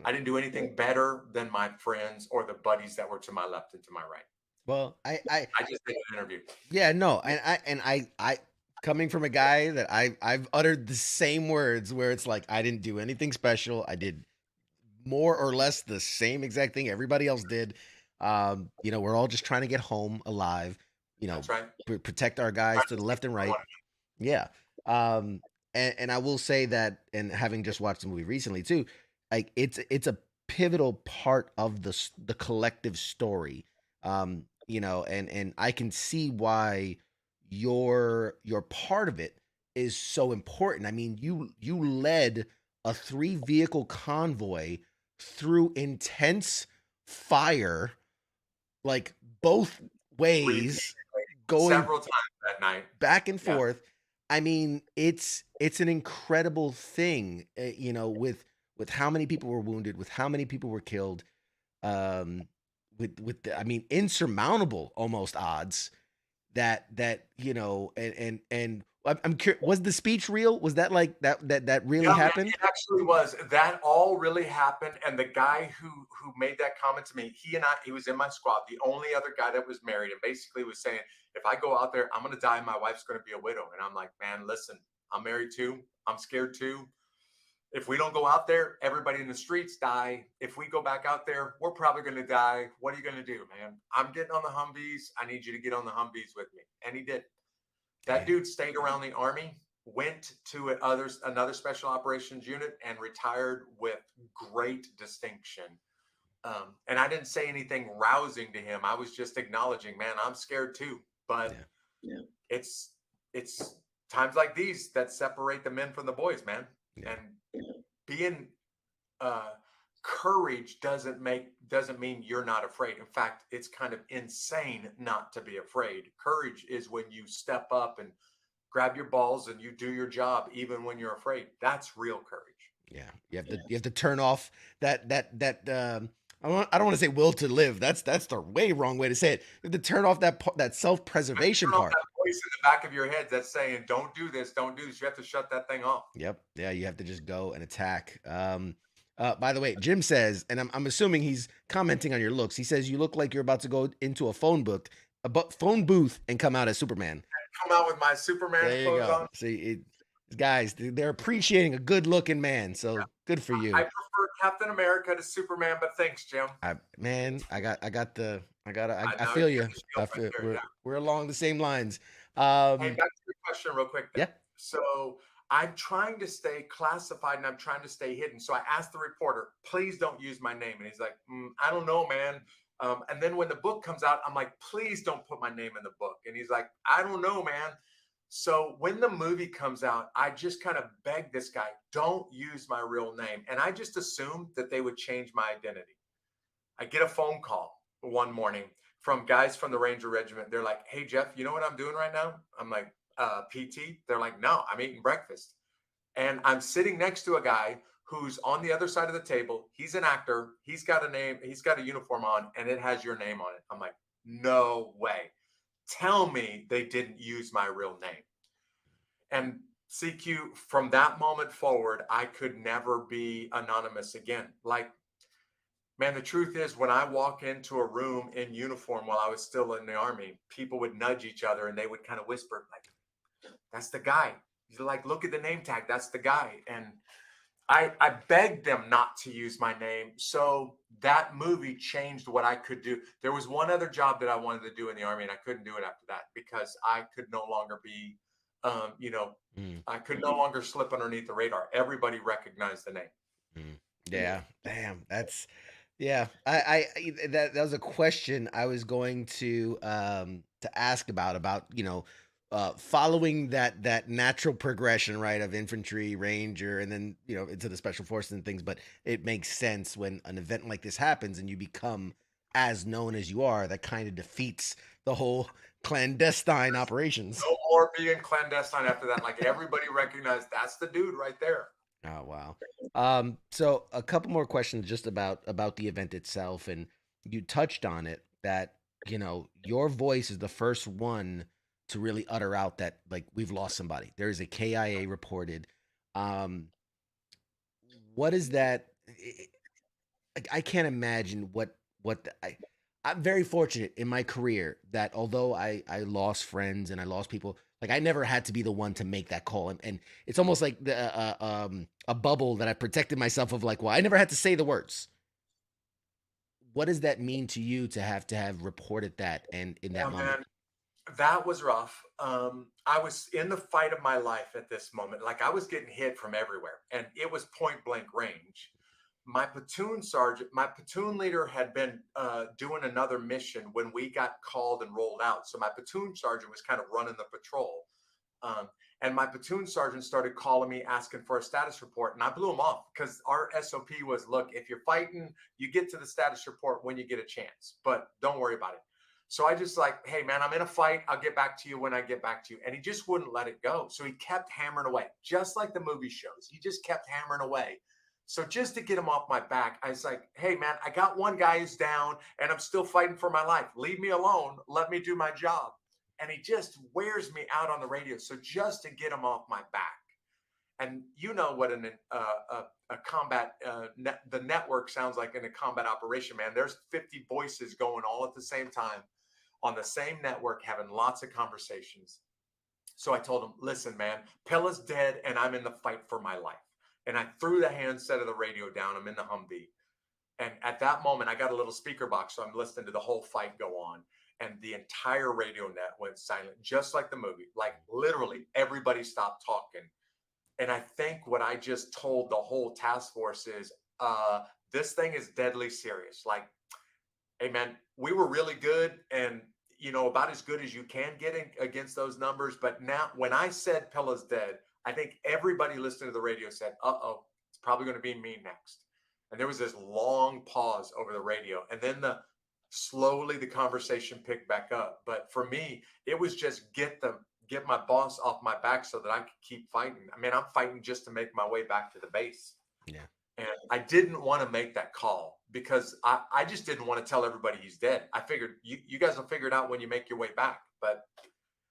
I didn't do anything better than my friends or the buddies that were to my left and to my right. Well, I just did an interview. Yeah, no, and I coming from a guy that I've uttered the same words where it's like I didn't do anything special. I did more or less the same exact thing everybody else did. We're all just trying to get home alive. That's right. Protect our guys to the left and right. Yeah. And I will say that, and having just watched the movie recently too, like it's a pivotal part of the collective story. And I can see why your part of it is so important. I mean, you led a 3-vehicle convoy through intense fire, like both ways, going several times that night, back and forth. Yeah. I mean, it's an incredible thing, with how many people were wounded, with how many people were killed, with the, I mean, insurmountable almost odds that and I'm curious, was the speech real? Was that like that really happened? It actually was. That all really happened. And the guy who made that comment to me, he was in my squad, the only other guy that was married, and basically was saying, if I go out there, I'm going to die. My wife's going to be a widow. And I'm like, man, listen, I'm married too. I'm scared too. If we don't go out there, everybody in the streets die. If we go back out there, we're probably going to die. What are you going to do, man? I'm getting on the Humvees. I need you to get on the Humvees with me. And he did. That dude stayed around the Army, went to another special operations unit, and retired with great distinction. And I didn't say anything rousing to him. I was just acknowledging, man, I'm scared too. But it's times like these that separate the men from the boys, man. And being courage doesn't mean you're not afraid. In fact, it's kind of insane not to be afraid. Courage is when you step up and grab your balls and you do your job even when you're afraid. That's real courage. Yeah, you have to turn off that I don't want to say will to live. That's the way wrong way to say it. You have to turn off that self-preservation part. That voice in the back of your head that's saying, "Don't do this, don't do this." You have to shut that thing off. Yep. Yeah, you have to just go and attack. By the way, Jim says, and I'm assuming he's commenting on your looks. He says you look like you're about to go into a phone booth and come out as Superman. Come out with my Superman clothes on. See, guys, they're appreciating a good-looking man. So good for you. I prefer Captain America to Superman, but thanks, Jim. I feel you. We're along the same lines. Hey, back to your question real quick. Yeah. So I'm trying to stay classified and I'm trying to stay hidden. So I asked the reporter, please don't use my name. And he's like, I don't know, man. And then when the book comes out, I'm like, please don't put my name in the book. And he's like, I don't know, man. So when the movie comes out, I just kind of begged this guy, don't use my real name. And I just assumed that they would change my identity. I get a phone call one morning from guys from the Ranger Regiment. They're like, hey, Jeff, you know what I'm doing right now? I'm like, PT? They're like, no, I'm eating breakfast. And I'm sitting next to a guy who's on the other side of the table. He's an actor. He's got a name. He's got a uniform on, and it has your name on it. I'm like, no way. Tell me they didn't use my real name. And CQ, from that moment forward, I could never be anonymous again. Like, man, the truth is, when I walk into a room in uniform while I was still in the Army, people would nudge each other and they would kind of whisper, like, that's the guy. You're like, look at the name tag. That's the guy. And I begged them not to use my name. So that movie changed what I could do. There was one other job that I wanted to do in the Army, and I couldn't do it after that because I could no longer be, I could no longer slip underneath the radar. Everybody recognized the name. Yeah. Damn. That's, yeah. That was a question I was going to ask about, following that natural progression, right, of infantry, ranger, and then, into the special forces and things. But it makes sense when an event like this happens and you become as known as you are, that kind of defeats the whole clandestine operations. No more being clandestine after that. Like, everybody recognized that's the dude right there. Oh, wow. So a couple more questions just about the event itself. And you touched on it, that, your voice is the first one to really utter out that, like, we've lost somebody. There is a KIA reported. What is that? I can't imagine I'm very fortunate in my career that although I lost friends and I lost people, like, I never had to be the one to make that call. And it's almost like a bubble that I protected myself of, like, well, I never had to say the words. What does that mean to you to have reported that and in that moment? Man, that was rough. I was in the fight of my life at this moment. Like, I was getting hit from everywhere and it was point blank range. My platoon leader had been doing another mission when we got called and rolled out. So my platoon sergeant was kind of running the patrol. And my platoon sergeant started calling me, asking for a status report. And I blew him off because our SOP was, look, if you're fighting, you get to the status report when you get a chance, but don't worry about it. So I just like, hey, man, I'm in a fight. I'll get back to you when I get back to you. And he just wouldn't let it go. So he kept hammering away, just like the movie shows. He just kept hammering away. So just to get him off my back, I was like, hey, man, I got one guy who's down and I'm still fighting for my life. Leave me alone. Let me do my job. And he just wears me out on the radio. So just to get him off my back. And you know what a combat, the network sounds like in a combat operation, man. There's 50 voices going all at the same time. on the same network having lots of conversations. So I told him, listen, man, Pilla's dead and I'm in the fight for my life. And I threw the handset of the radio down. I'm in the Humvee. And at that moment, I got a little speaker box. So I'm listening to the whole fight go on. And the entire radio net went silent, just like the movie. Like literally everybody stopped talking. And I think what I just told the whole task force is, this thing is deadly serious. Like, hey, man, we were really good and, you know, about as good as you can get against those numbers. But now when I said Pilla's dead, I think everybody listening to the radio said, uh-oh, it's probably going to be me next. And there was this long pause over the radio. And then slowly the conversation picked back up. But for me, it was just get my boss off my back so that I could keep fighting. I mean, I'm fighting just to make my way back to the base. Yeah. And I didn't want to make that call because I just didn't want to tell everybody he's dead. I figured you guys will figure it out when you make your way back. But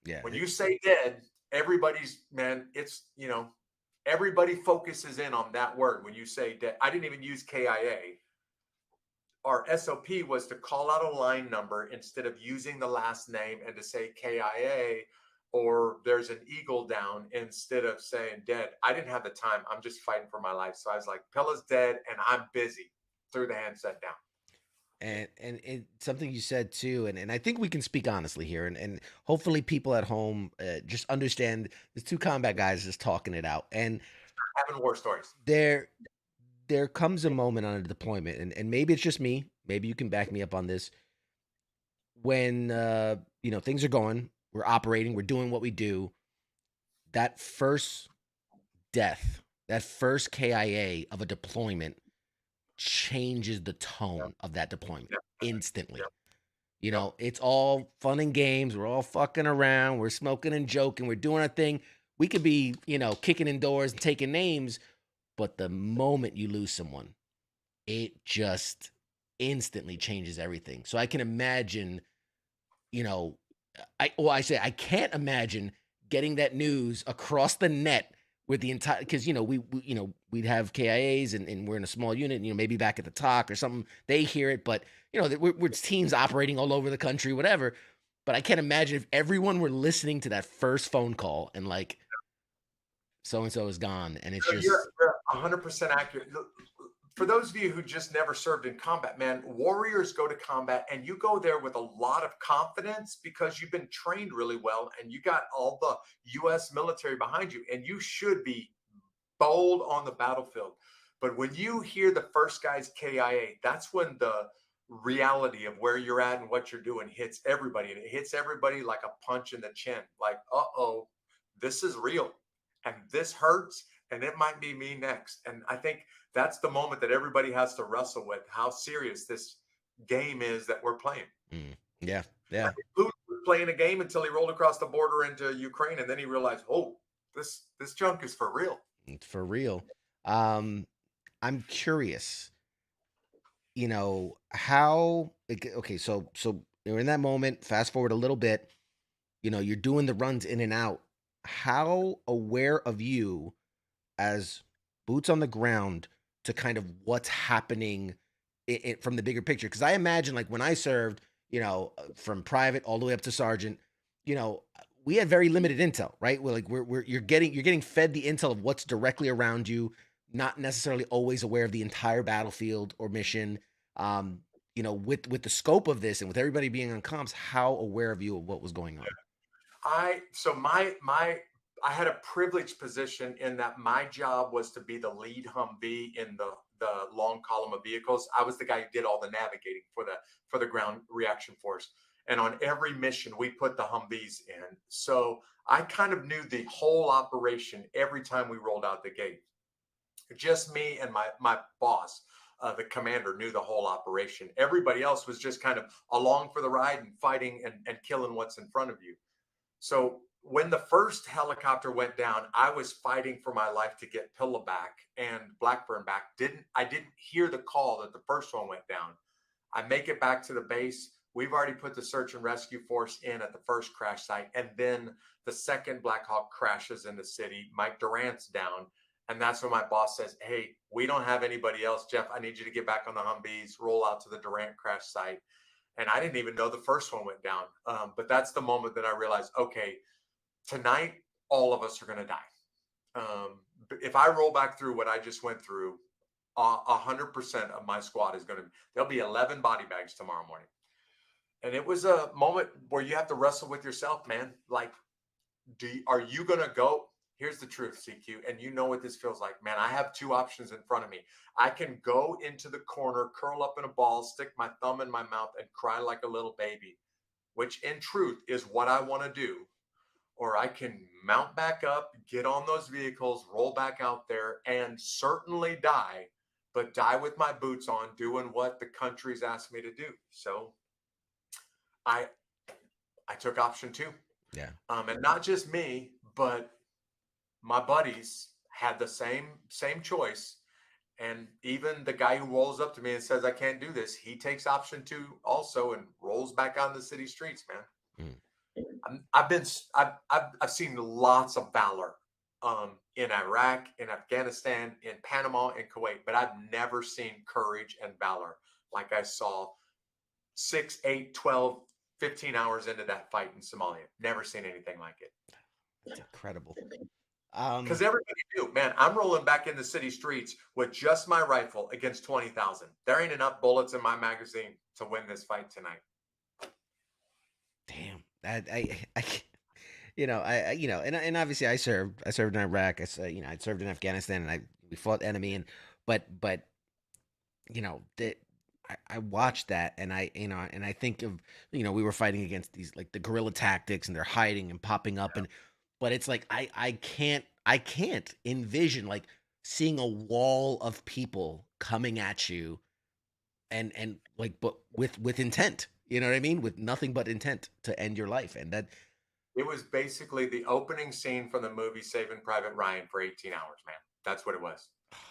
yeah, when you say dead, everybody's, man, it's, you know, everybody focuses in on that word. When you say dead, I didn't even use KIA. Our SOP was to call out a line number instead of using the last name and to say KIA or there's an eagle down instead of saying dead. I didn't have the time. I'm just fighting for my life. So I was like, Pilla's dead and I'm busy. Threw the handset down. And something you said too, and I think we can speak honestly here, and hopefully people at home just understand there's two combat guys just talking it out. And having war stories. There comes a moment on a deployment, and maybe it's just me, maybe you can back me up on this, when you know, things are going, we're operating, we're doing what we do. That first death, that first KIA of a deployment changes the tone of that deployment instantly. You know, it's all fun and games. We're all fucking around. We're smoking and joking. We're doing our thing. We could be, you know, kicking indoors and taking names. But the moment you lose someone, it just instantly changes everything. So I can imagine, you know, I can't imagine getting that news across the net with the entire, because, you know, we'd have KIAs and we're in a small unit, you know, maybe back at the TOC or something, they hear it, but, you know, we're teams operating all over the country, whatever. But I can't imagine if everyone were listening to that first phone call and like, so-and-so is gone. And it's just. You're 100% accurate. For those of you who just never served in combat, man, warriors go to combat and you go there with a lot of confidence because you've been trained really well and you got all the U.S. military behind you and you should be bold on the battlefield. But when you hear the first guy's KIA, that's when the reality of where you're at and what you're doing hits everybody. And it hits everybody like a punch in the chin. Like, uh-oh, this is real and this hurts and it might be me next. And I think that's the moment that everybody has to wrestle with how serious this game is that we're playing. Yeah. Putin was playing a game until he rolled across the border into Ukraine, and then he realized, oh, this junk is for real. It's for real. I'm curious, you know, how, okay, so you're in that moment, fast forward a little bit, you know, you're doing the runs in and out. How aware of you as boots on the ground to kind of what's happening from the bigger picture? Because I imagine, like, when I served, you know, from private all the way up to sergeant, you know, we had very limited intel, right? You're getting fed the intel of what's directly around you, not necessarily always aware of the entire battlefield or mission. You know, with the scope of this and with everybody being on comms, how aware of you of what was going on? I had a privileged position in that my job was to be the lead Humvee in the long column of vehicles. I was the guy who did all the navigating for the ground reaction force. And on every mission, we put the Humvees in. So I kind of knew the whole operation every time we rolled out the gate. Just me and my boss, the commander, knew the whole operation. Everybody else was just kind of along for the ride and fighting and killing what's in front of you. So when the first helicopter went down, I was fighting for my life to get Pilla back and Blackburn back. I didn't hear the call that the first one went down. I make it back to the base. We've already put the search and rescue force in at the first crash site. And then the second Black Hawk crashes in the city. Mike Durant's down. And that's when my boss says, hey, we don't have anybody else. Jeff, I need you to get back on the Humvees, roll out to the Durant crash site. And I didn't even know the first one went down. But that's the moment that I realized, okay, tonight, all of us are going to die. If I roll back through what I just went through, 100% of my squad is going to, there'll be 11 body bags tomorrow morning. And it was a moment where you have to wrestle with yourself, man. Like, are you going to go? Here's the truth, CQ. And you know what this feels like, man. I have two options in front of me. I can go into the corner, curl up in a ball, stick my thumb in my mouth and cry like a little baby, which in truth is what I want to do. Or I can mount back up, get on those vehicles, roll back out there, and certainly die, but die with my boots on, doing what the country's asked me to do. So I took option 2. Yeah. And not just me, but my buddies had the same choice. And even the guy who rolls up to me and says, I can't do this, he takes option 2 also and rolls back on the city streets, man. Mm. I've seen lots of valor in Iraq, in Afghanistan, in Panama, in Kuwait, but I've never seen courage and valor like I saw 6, 8, 12, 15 hours into that fight in Somalia. Never seen anything like it. That's incredible. Because everybody knew, man, I'm rolling back in the city streets with just my rifle against 20,000. There ain't enough bullets in my magazine to win this fight tonight. Damn. And obviously I served in Iraq. I served in Afghanistan, and we fought enemy, but I watched that, and I think of, we were fighting against these, like, the guerrilla tactics, and they're hiding and popping up, but it's like, I can't envision, like, seeing a wall of people coming at you and like, but with intent, you know what I mean? With nothing but intent to end your life. And that, it was basically the opening scene from the movie Saving Private Ryan for 18 hours, man. That's what it was.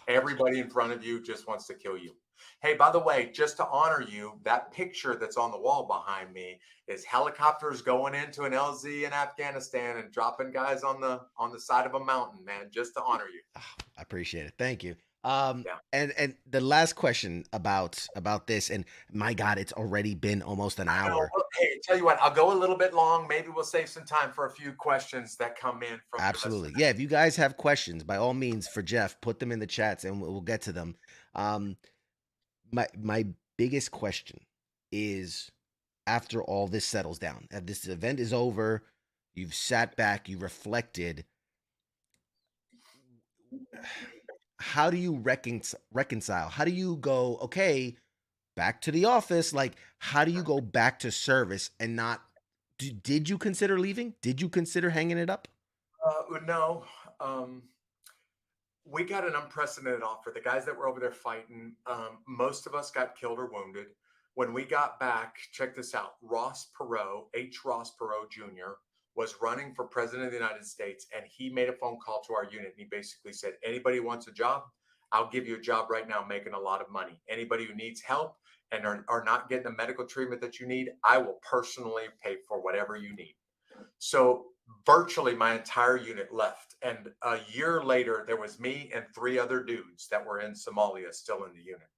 Everybody in front of you just wants to kill you. Hey, by the way, just to honor you, that picture that's on the wall behind me is helicopters going into an LZ in Afghanistan and dropping guys on the side of a mountain, man, just to honor you. I appreciate it. Thank you. Yeah. And the last question about this, and my God, it's already been almost an hour. Hey, tell you what, I'll go a little bit long. Maybe we'll save some time for a few questions that come in from Absolutely. Yeah. If you guys have questions, by all means, for Jeff, put them in the chats and we'll get to them. My biggest question is, after all this settles down, and this event is over, you've sat back, you reflected, how do you reconcile? How do you go, okay, back to the office? Like, how do you go back to service and not, did you consider leaving? Did you consider hanging it up? No. We got an unprecedented offer. The guys that were over there fighting, most of us got killed or wounded. When we got back, check this out. Ross Perot Jr. was running for president of the United States, and he made a phone call to our unit, and he basically said, anybody wants a job, I'll give you a job right now making a lot of money. Anybody who needs help and are not getting the medical treatment that you need, I will personally pay for whatever you need. So virtually my entire unit left. And a year later, there was me and 3 other dudes that were in Somalia still in the unit.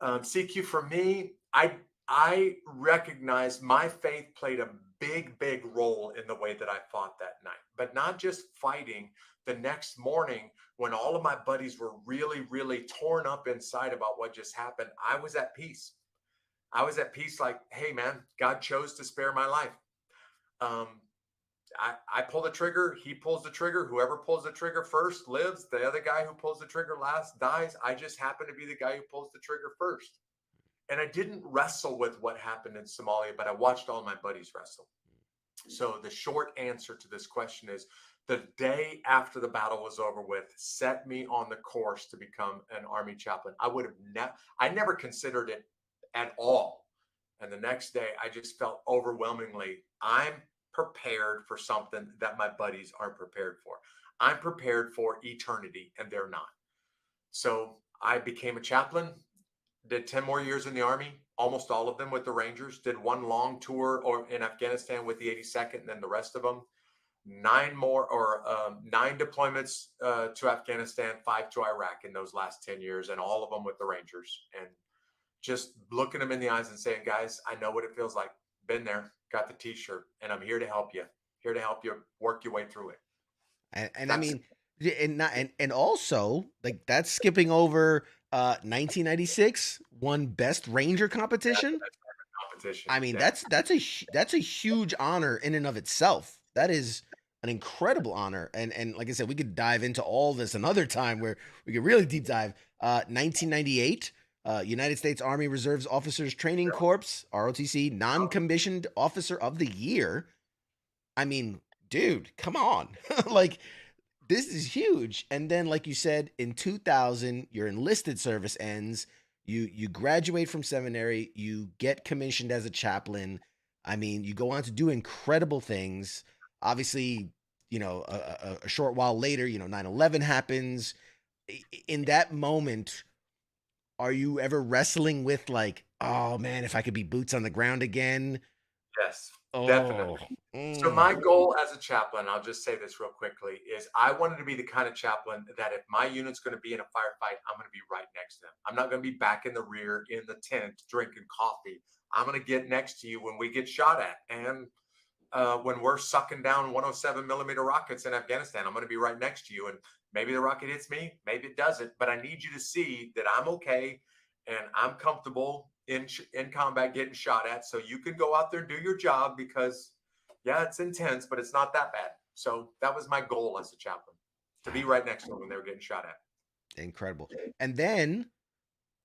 CQ, for me, I recognize my faith played a big role in the way that I fought that night, but not just fighting. The next morning, when all of my buddies were really torn up inside about what just happened, I was at peace. I was at peace, like, hey man, God chose to spare my life. I pull the trigger, he pulls the trigger. Whoever pulls the trigger first lives. The other guy who pulls the trigger last dies. I just happen to be the guy who pulls the trigger first. And I didn't wrestle with what happened in Somalia, but I watched all my buddies wrestle. So the short answer to this question is, the day after the battle was over with set me on the course to become an Army chaplain. I never considered it at all. And the next day I just felt overwhelmingly, I'm prepared for something that my buddies aren't prepared for. I'm prepared for eternity and they're not. So I became a chaplain, did 10 more years in the Army, almost all of them with the Rangers, did one long tour or in Afghanistan with the 82nd, and then the rest of them, 9 deployments to Afghanistan, 5 to Iraq in those last 10 years, and all of them with the Rangers. And just looking them in the eyes and saying, guys, I know what it feels like. Been there, got the t-shirt, and I'm here to help you. Here to help you work your way through it. And I mean, and also like that's skipping over 1996 won Best Ranger competition. Competition. I mean, Yeah. that's a huge honor in and of itself. That is an incredible honor. And like I said, we could dive into all this another time where we could really deep dive. 1998, United States Army Reserves Officers Training Corps, ROTC, non-commissioned officer of the year. I mean, dude, come on. Like, this is huge. And then, like you said, in 2000, your enlisted service ends. You graduate from seminary. You get commissioned as a chaplain. I mean, you go on to do incredible things. Obviously, you know, a short while later, you know, 9/11 happens. In that moment, are you ever wrestling with like, oh man, if I could be boots on the ground again? Yes, Oh, definitely. So my goal as a chaplain, I'll just say this real quickly, is I wanted to be the kind of chaplain that if my unit's going to be in a firefight, I'm going to be right next to them. I'm not going to be back in the rear in the tent drinking coffee. I'm going to get next to you when we get shot at. And when we're sucking down 107 millimeter rockets in Afghanistan, I'm going to be right next to you. And maybe the rocket hits me, maybe it doesn't, but I need you to see that I'm okay and I'm comfortable in combat getting shot at. So you can go out there, do your job, because yeah, it's intense, but it's not that bad. So that was my goal as a chaplain, to be right next to them when they were getting shot at. Incredible. And then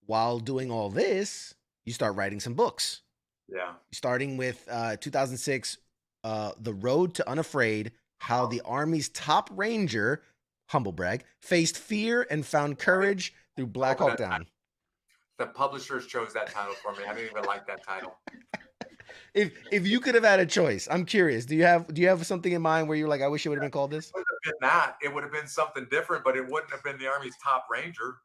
while doing all this, you start writing some books. Yeah. Starting with 2006, The Road to Unafraid, How the Army's Top Ranger, humble brag, faced fear and found courage through Black Hawk Down. The publishers chose that title for me. I didn't even like that title. If you could have had a choice, I'm curious. Do you have something in mind where you're like, I wish it would have been called this? It would have been that. It would have been something different, but it wouldn't have been the Army's Top Ranger,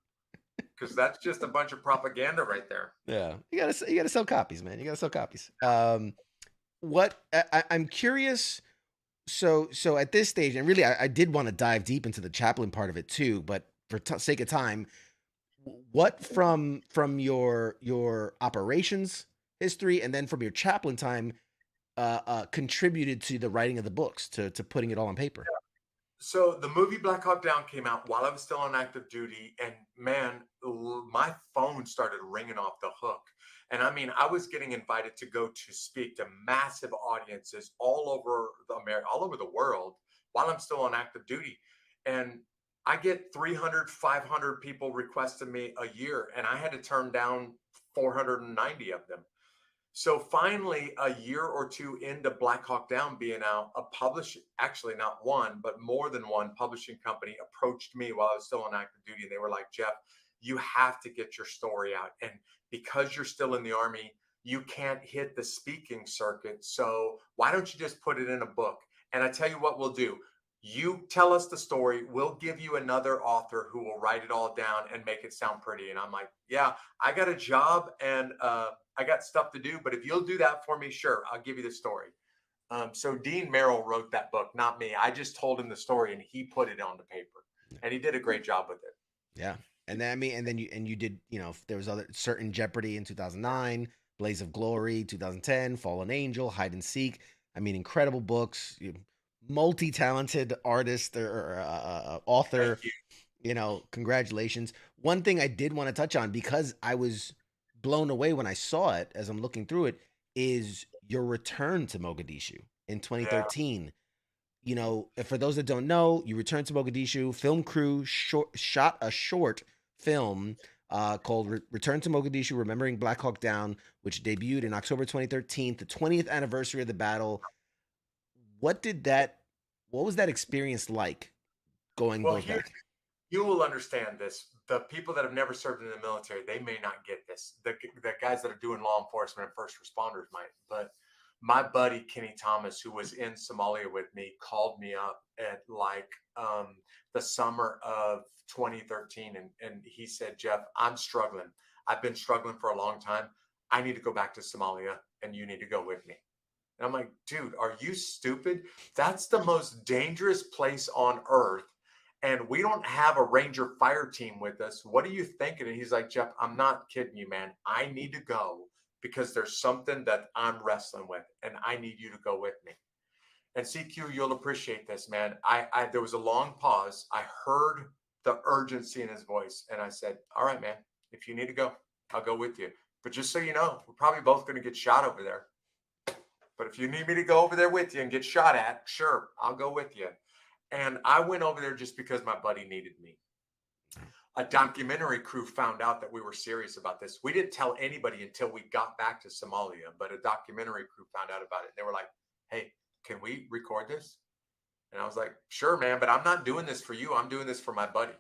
because that's just a bunch of propaganda right there. Yeah, you gotta sell copies, man. You gotta sell copies. I'm curious. So at this stage, and really, I did want to dive deep into the chaplain part of it too, but for sake of time, what from your operations history and then from your chaplain time contributed to the writing of the books, to putting it all on paper? Yeah. So the movie Black Hawk Down came out while I was still on active duty, and man, my phone started ringing off the hook. And I mean, I was getting invited to go to speak to massive audiences all over all over the world while I'm still on active duty. And I get 300, 500 people requesting me a year, and I had to turn down 490 of them. So finally, a year or two into Black Hawk Down being out, actually not one, but more than one publishing company approached me while I was still on active duty. And they were like, Jeff, you have to get your story out. And because you're still in the Army, you can't hit the speaking circuit. So why don't you just put it in a book? And I tell you what we'll do. You tell us the story. We'll give you another author who will write it all down and make it sound pretty. And I'm like, yeah, I got a job and I got stuff to do. But if you'll do that for me, sure, I'll give you the story. So Dean Merrill wrote that book, not me. I just told him the story and he put it on the paper. And he did a great job with it. Yeah. And then you did, you know, there was other Certain Jeopardy in 2009, Blaze of Glory 2010, Fallen Angel, Hide and Seek. I mean, incredible books. Multi-talented artist or author. You know, congratulations. One thing I did want to touch on, because I was blown away when I saw it as I'm looking through it, is your return to Mogadishu in 2013. Yeah. You know, for those that don't know, you returned to Mogadishu. Film crew shot a short film called Return to Mogadishu, Remembering Black Hawk Down, which debuted in October 2013, the 20th anniversary of the battle. What was that experience like going back? You will understand this. The people that have never served in the military, they may not get this. The guys that are doing law enforcement and first responders might. But my buddy, Kenny Thomas, who was in Somalia with me, called me up at like the summer of 2013. And he said, Jeff, I'm struggling. I've been struggling for a long time. I need to go back to Somalia and you need to go with me. And I'm like, dude, are you stupid? That's the most dangerous place on earth. and we don't have a Ranger fire team with us. What are you thinking? And he's like, Jeff, I'm not kidding you, man. I need to go because there's something that I'm wrestling with, and I need you to go with me. And CQ, you'll appreciate this, man. There was a long pause. I heard the urgency in his voice, and I said, all right, man, if you need to go, I'll go with you. But just so you know, we're probably both going to get shot over there. But if you need me to go over there with you and get shot at, sure, I'll go with you. And I went over there just because my buddy needed me. A documentary crew found out that we were serious about this. We didn't tell anybody until we got back to Somalia, but a documentary crew found out about it. They were like, hey, can we record this? And I was like, sure, man, but I'm not doing this for you. I'm doing this for my buddy.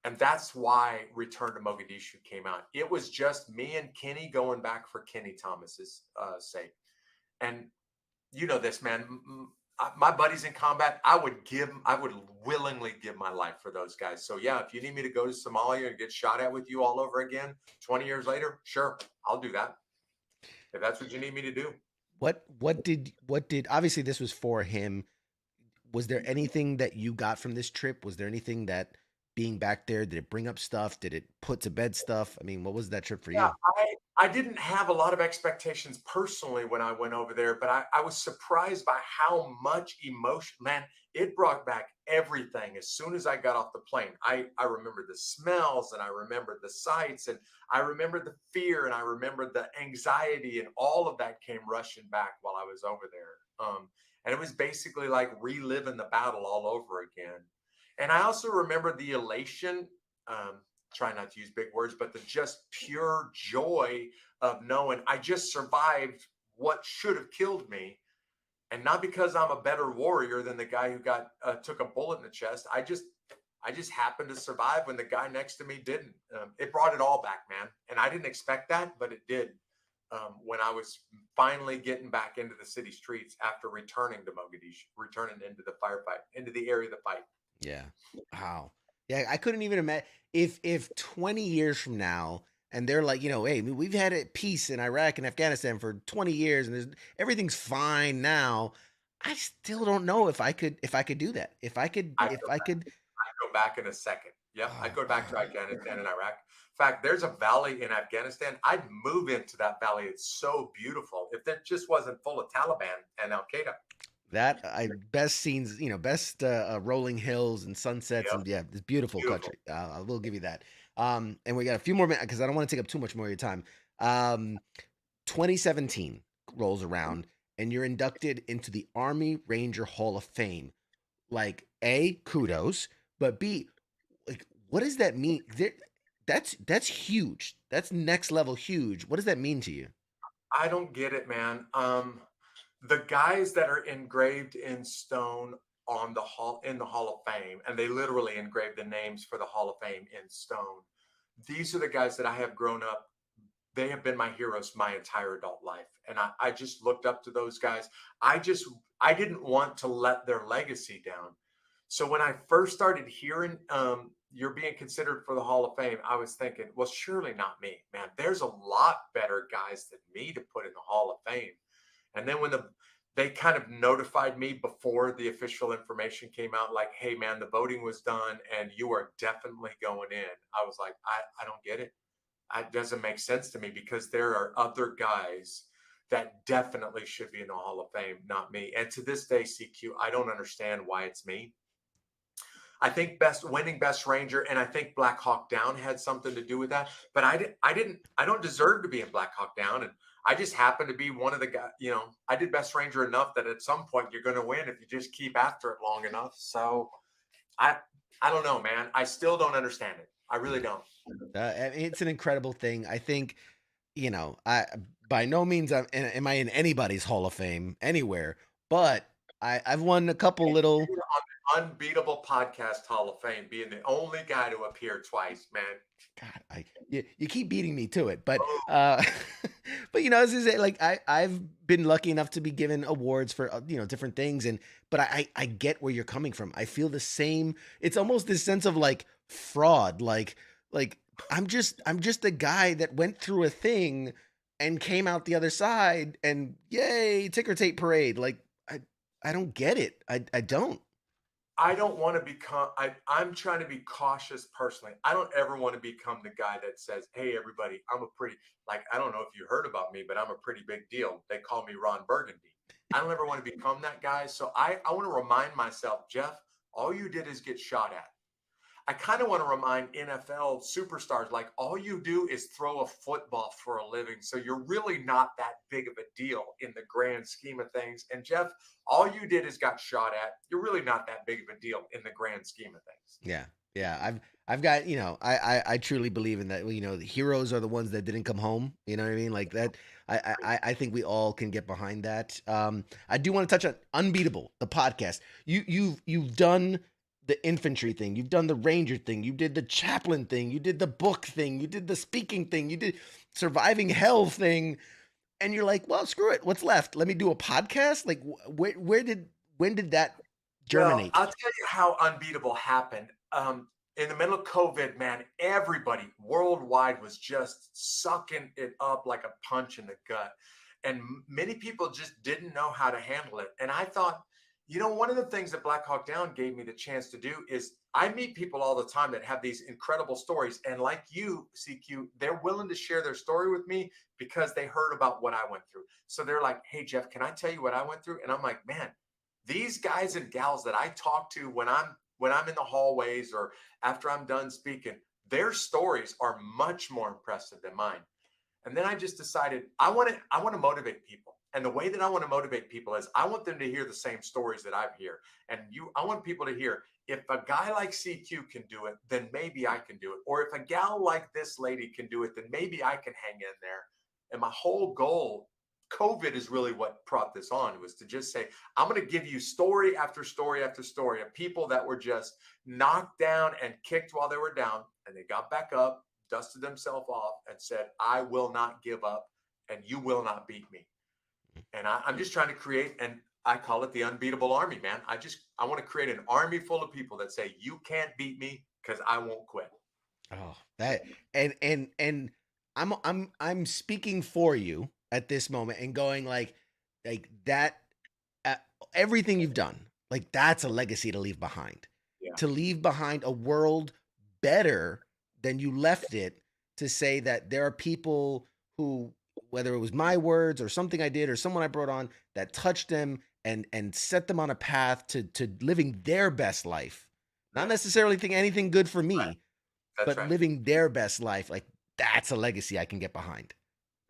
And that's why Return to Mogadishu came out. It was just me and Kenny going back for Kenny Thomas's sake. And you know this, man, my buddies in combat, I would willingly give my life for those guys. So yeah, if you need me to go to Somalia and get shot at with you all over again 20 years later, sure, I'll do that. If that's what you need me to do. What did obviously this was for him. Was there anything that you got from this trip? Was there anything that being back there, did it bring up stuff? Did it put to bed stuff? I mean, what was that trip for you? I didn't have a lot of expectations personally when I went over there, but I was surprised by how much emotion, man, it brought back everything. As soon as I got off the plane, I remembered the smells, and I remembered the sights, and I remembered the fear, and I remembered the anxiety, and all of that came rushing back while I was over there. And it was basically like reliving the battle all over again. And I also remember the elation, try not to use big words, but the just pure joy of knowing I just survived what should have killed me. And not because I'm a better warrior than the guy who took a bullet in the chest. I just happened to survive when the guy next to me didn't. It brought it all back, man. And I didn't expect that, but it did. When I was finally getting back into the city streets after returning to Mogadishu, returning into the firefight, into the area of the fight. Yeah. Wow. Yeah, I couldn't even imagine if 20 years from now, and they're like, hey, we've had a peace in Iraq and Afghanistan for 20 years, and everything's fine now. I still don't know if I could do that. I'd go back in a second. Yep, I'd go back to Afghanistan and Iraq. In fact, there's a valley in Afghanistan. I'd move into that valley. It's so beautiful. If that just wasn't full of Taliban and Al Qaeda. Best scenes, best rolling hills and sunsets, and yeah, it's beautiful country. I will give you that. And we got a few more minutes because I don't want to take up too much more of your time. 2017 rolls around, and you're inducted into the Army Ranger Hall of Fame. Like, A, kudos, but B, like, what does that mean? That's huge. That's next level huge. What does that mean to you? I don't get it, man. The guys that are engraved in stone in the Hall of Fame, and they literally engraved the names for the Hall of Fame in stone. These are the guys that I have grown up. They have been my heroes my entire adult life. And I just looked up to those guys. I didn't want to let their legacy down. So when I first started hearing you're being considered for the Hall of Fame, I was thinking, well, surely not me, man. There's a lot better guys than me to put in the Hall of Fame. And then when they kind of notified me before the official information came out, like, hey, man, the voting was done and you are definitely going in. I was like, I don't get it. It doesn't make sense to me because there are other guys that definitely should be in the Hall of Fame, not me. And to this day, CQ, I don't understand why it's me. I think winning Best Ranger, and I think Black Hawk Down had something to do with that. But I don't deserve to be in Black Hawk Down, and I just happen to be one of the guys. I did Best Ranger enough that at some point you're going to win if you just keep after it long enough. So I don't know, man. I still don't understand it. I really don't. It's an incredible thing. I think, I by no means am I in anybody's Hall of Fame anywhere, but I've won a couple little. On the Unbeatable Podcast Hall of Fame, being the only guy to appear twice, man. God, you keep beating me to it, but but this is it. Like I've been lucky enough to be given awards for different things, but I get where you're coming from. I feel the same. It's almost this sense of like fraud, like I'm just a guy that went through a thing and came out the other side, and yay, ticker tape parade. Like I don't get it. I don't. I don't want to become, I'm trying to be cautious personally. I don't ever want to become the guy that says, hey, everybody, I'm a pretty, like, I don't know if you heard about me, but I'm a pretty big deal. They call me Ron Burgundy. I don't ever want to become that guy. So I want to remind myself, Jeff, all you did is get shot at. I kind of want to remind NFL superstars, like, all you do is throw a football for a living. So you're really not that big of a deal in the grand scheme of things. And Jeff, all you did is got shot at. You're really not that big of a deal in the grand scheme of things. Yeah. Yeah. I've got, I truly believe in that. The heroes are the ones that didn't come home. You know what I mean? Like that. I think we all can get behind that. I do want to touch on Unbeatable, the podcast. You've done the infantry thing, you've done the ranger thing, you did the chaplain thing, you did the book thing, you did the speaking thing, you did surviving hell thing, and you're like, well, screw it, what's left? Let me do a podcast. Like, when did that germinate? Well, I'll tell you how Unbeatable happened. In the middle of COVID, man, everybody worldwide was just sucking it up like a punch in the gut, and many people just didn't know how to handle it. And I thought, one of the things that Black Hawk Down gave me the chance to do is I meet people all the time that have these incredible stories. And like you, CQ, they're willing to share their story with me because they heard about what I went through. So they're like, hey, Jeff, can I tell you what I went through? And I'm like, man, these guys and gals that I talk to when I'm in the hallways or after I'm done speaking, their stories are much more impressive than mine. And then I just decided I want to motivate people. And the way that I want to motivate people is I want them to hear the same stories that I've heard. And I want people to hear, if a guy like CQ can do it, then maybe I can do it. Or if a gal like this lady can do it, then maybe I can hang in there. And my whole goal, COVID is really what brought this on, was to just say, I'm going to give you story after story after story of people that were just knocked down and kicked while they were down. And they got back up, dusted themselves off, and said, I will not give up, and you will not beat me. And I'm just trying to create, and I call it the unbeatable army, man. I want to create an army full of people that say, you can't beat me because I won't quit. Oh, that, and I'm speaking for you at this moment and going like that, everything you've done, like that's a legacy to leave behind. Yeah. To leave behind a world better than you left it, to say that there are people who, whether it was my words or something I did or someone I brought on, that touched them and set them on a path to living their best life. Not necessarily think anything good for me, right. but right. living their best life. Like, that's a legacy I can get behind.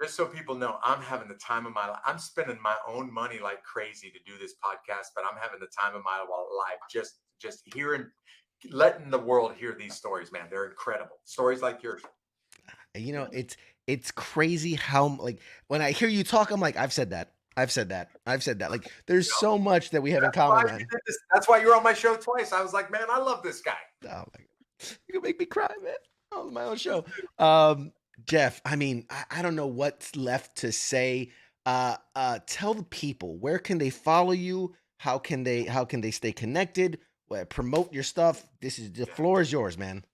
Just so people know, I'm having the time of my life. I'm spending my own money like crazy to do this podcast, but I'm having the time of my life just hearing, letting the world hear these stories, man. They're incredible. Stories like yours. It's crazy how, like, when I hear you talk, I'm like, I've said that. Like, there's so much that we have in common, man. That's why you're on my show twice. I was like, man, I love this guy. Oh my God. You can make me cry, man. On my own show. Jeff, I mean, I don't know what's left to say. Tell the people, where can they follow you? How can they stay connected? Promote your stuff. The floor is yours, man.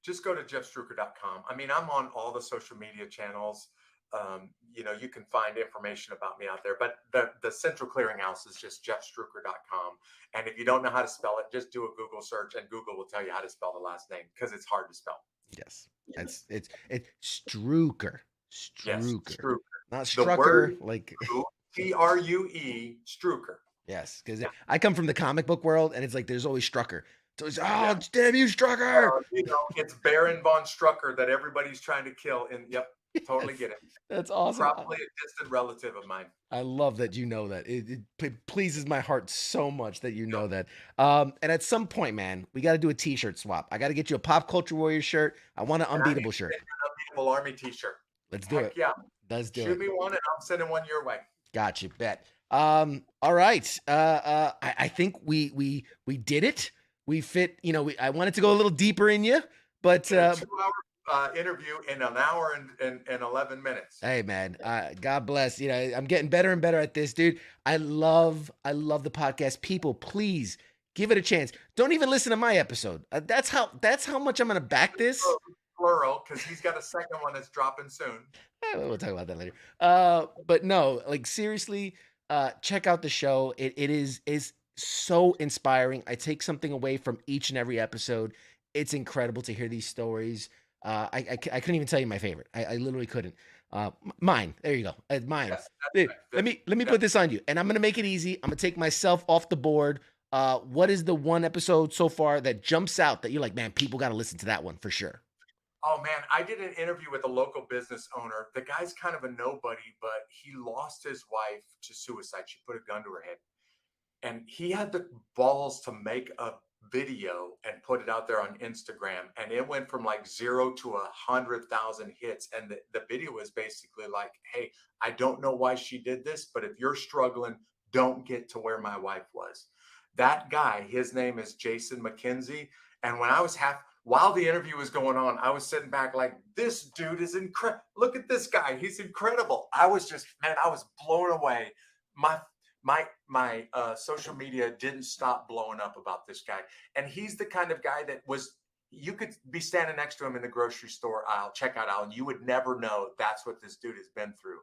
Just go to jeffstruecker.com. I mean, I'm on all the social media channels. You can find information about me out there, but the central clearinghouse is just jeffstruecker.com. And if you don't know how to spell it, just do a Google search and Google will tell you how to spell the last name, because it's hard to spell. Yes. It's Struecker. Yes, Struecker. Not Strucker, like True, Struecker. Yes, because I come from the comic book world, and it's like there's always Strucker. So it's, damn you, Strucker! It's Baron von Strucker that everybody's trying to kill. And yep, totally get it. That's awesome. Probably a distant relative of mine. I love that you know that. It pleases my heart so much that you know that. And at some point, man, we got to do a T-shirt swap. I got to get you a Pop Culture Warrior shirt. I want an Unbeatable shirt. An Unbeatable Army T-shirt. Let's do it. Yeah, let's do it. Shoot me one, and I'm sending one your way. Got you, bet. All right. I think we did it. We fit. I wanted to go a little deeper in you, but 2-hour interview in an hour and 11 minutes. Hey man, God bless. I'm getting better and better at this, dude. I love the podcast. People, please give it a chance. Don't even listen to my episode. That's how much I'm gonna back this. Plural, because he's got a second one that's dropping soon. We'll talk about that later. But no, like seriously, check out the show. It is so inspiring. I take something away from each and every episode. It's incredible to hear these stories. I couldn't even tell you my favorite. I literally couldn't. Mine. There you go. Mine. Yes, Hey, that's let right. me put this on you, and I'm gonna make it easy. I'm gonna take myself off the board. What is the one episode so far that jumps out that you're like, man, people got to listen to that one for sure? Oh man, I did an interview with a local business owner. The guy's kind of a nobody, but he lost his wife to suicide. She put a gun to her head. And he had the balls to make a video and put it out there on Instagram. And it went from like 0 to 100,000 hits. And the video was basically like, hey, I don't know why she did this, but if you're struggling, don't get to where my wife was. That guy, his name is Jason Mckenzie. And when I was while the interview was going on, I was sitting back like, this dude is incredible. Look at this guy. He's incredible. I was just, man, I was blown away. My social media didn't stop blowing up about this guy. And he's the kind of guy that you could be standing next to him in the grocery store aisle, checkout aisle, and you would never know that's what this dude has been through.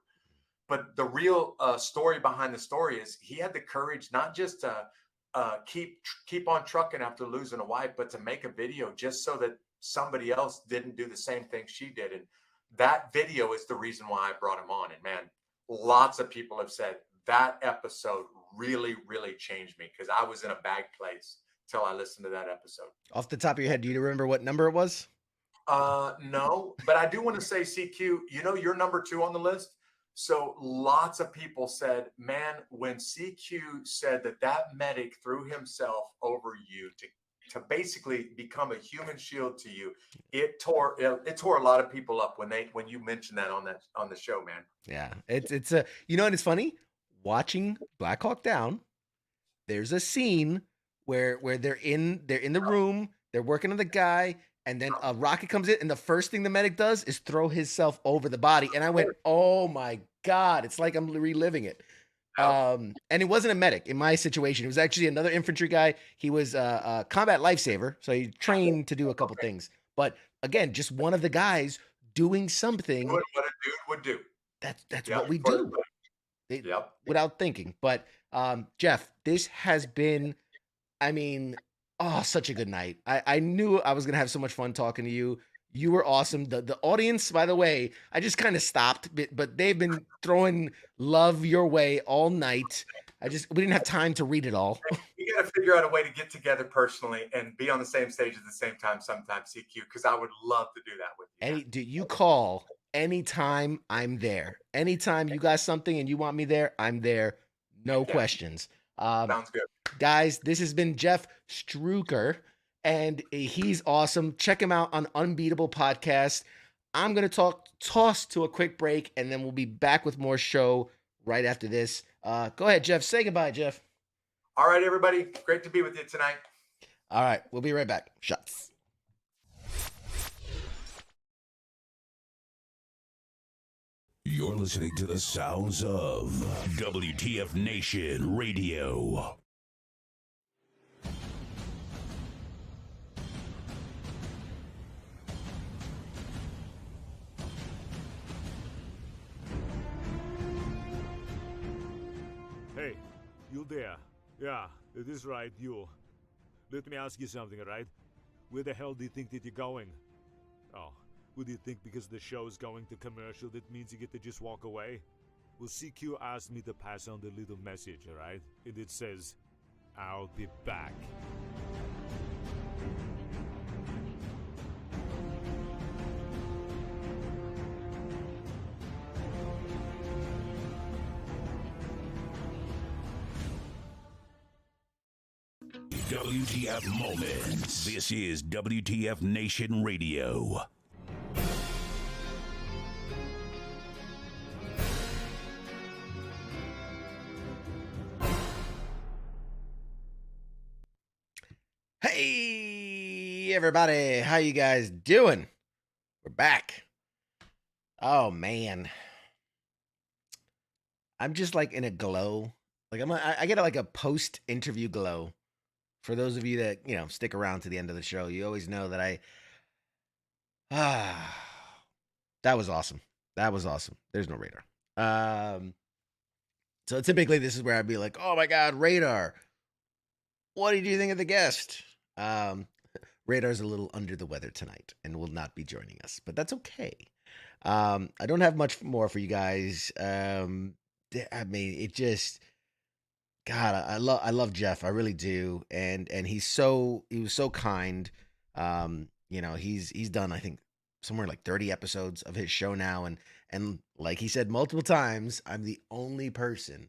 But the real story behind the story is he had the courage not just to keep on trucking after losing a wife, but to make a video just so that somebody else didn't do the same thing she did. And that video is the reason why I brought him on. And man, lots of people have said that episode really, really changed me because I was in a bad place till I listened to that episode. Off the top of your head, do you remember what number it was? No, but I do want to say, CQ, you're number 2 on the list. So lots of people said, man, when CQ said that medic threw himself over you to basically become a human shield to you, it tore a lot of people up when you mentioned that on the show, man. Yeah, it's a and it's funny watching Black Hawk Down. There's a scene where they're in the room, they're working on the guy, and then a rocket comes in, and the first thing the medic does is throw himself over the body. And I went, oh my God, it's like I'm reliving it. And it wasn't a medic in my situation. It was actually another infantry guy. He was a combat lifesaver, so he trained to do a couple things. But again, just one of the guys doing something. What a dude would do. That's what we do. Without thinking. But Jeff, this has been, such a good night. I knew I was gonna have so much fun talking to you. You were awesome. The audience, by the way, I just kind of stopped, but they've been throwing love your way all night. We didn't have time to read it all. You got to figure out a way to get together personally and be on the same stage at the same time sometimes, CQ, because I would love to do that with you. Do you call anytime? I'm there. Anytime you got something and you want me there, I'm there. No questions. Sounds good. Guys, this has been Jeff Struecker, and he's awesome. Check him out on Unbeatable Podcast. I'm going to toss to a quick break, and then we'll be back with more show right after this. Go ahead, Jeff. Say goodbye, Jeff. All right, everybody. Great to be with you tonight. All right. We'll be right back. Shots. You're listening to the sounds of WTF Nation Radio. Hey, you there? Yeah, it is right, you. Let me ask you something, right? Where the hell do you think that you're going? Oh, would you think because the show is going to commercial that means you get to just walk away? Well, CQ asked me to pass on the little message, alright? And it says, I'll be back. WTF Moments. This is WTF Nation Radio. Hey, everybody. How you guys doing? We're back. Oh, man. I'm just like in a glow. Like I get like a post-interview glow. For those of you that, stick around to the end of the show, you always know that that was awesome. That was awesome. There's no radar. So typically this is where I'd be like, oh my God, radar. What did you think of the guest? Radar's a little under the weather tonight and will not be joining us, but that's okay. I don't have much more for you guys. I mean, it just God, I love Jeff. I really do. And he was so kind. He's done, I think, somewhere like 30 episodes of his show now, and like he said multiple times, I'm the only person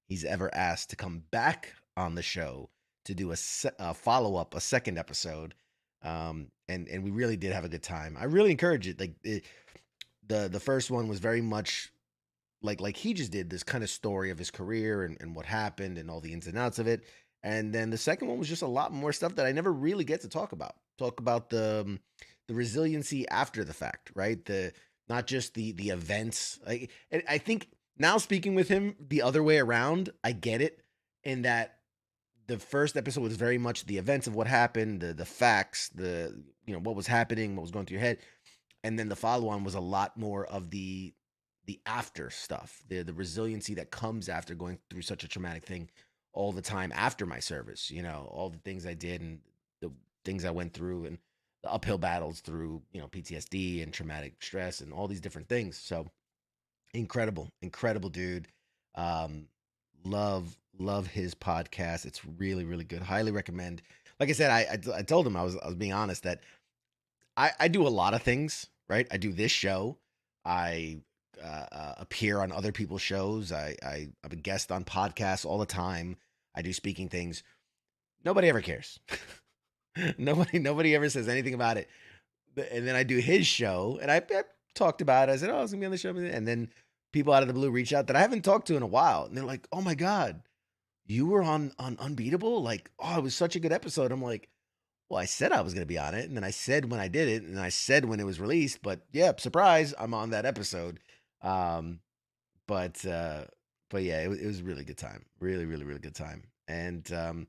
he's ever asked to come back on the show to do a follow up, a second episode. And we really did have a good time. I really encourage it. The first one was very much like he just did this kind of story of his career and what happened and all the ins and outs of it. And then the second one was just a lot more stuff that I never really get to talk about. Talk about the resiliency after the fact, right? The not just the events. I think now speaking with him the other way around, I get it in that the first episode was very much the events of what happened, the facts, what was happening, what was going through your head. And then the follow on was a lot more of the after stuff, the resiliency that comes after going through such a traumatic thing all the time after my service, all the things I did and the things I went through and the uphill battles through, PTSD and traumatic stress and all these different things. So incredible dude. Love his podcast. It's really, really good. Highly recommend. Like I said, I told him I was being honest that I do a lot of things, right? I do this show. I appear on other people's shows. I'm a guest on podcasts all the time. I do speaking things. Nobody ever cares. Nobody ever says anything about it. And then I do his show, and I talked about it. I said, "Oh, I was gonna be on the show," and then people out of the blue reach out that I haven't talked to in a while, and they're like, "Oh my god, you were on Unbeatable? Like, oh, it was such a good episode." I'm like, well, I said I was going to be on it, and then I said when I did it, and I said when it was released. But yeah, surprise, I'm on that episode. But yeah, it was a really good time. Really, really, really good time. And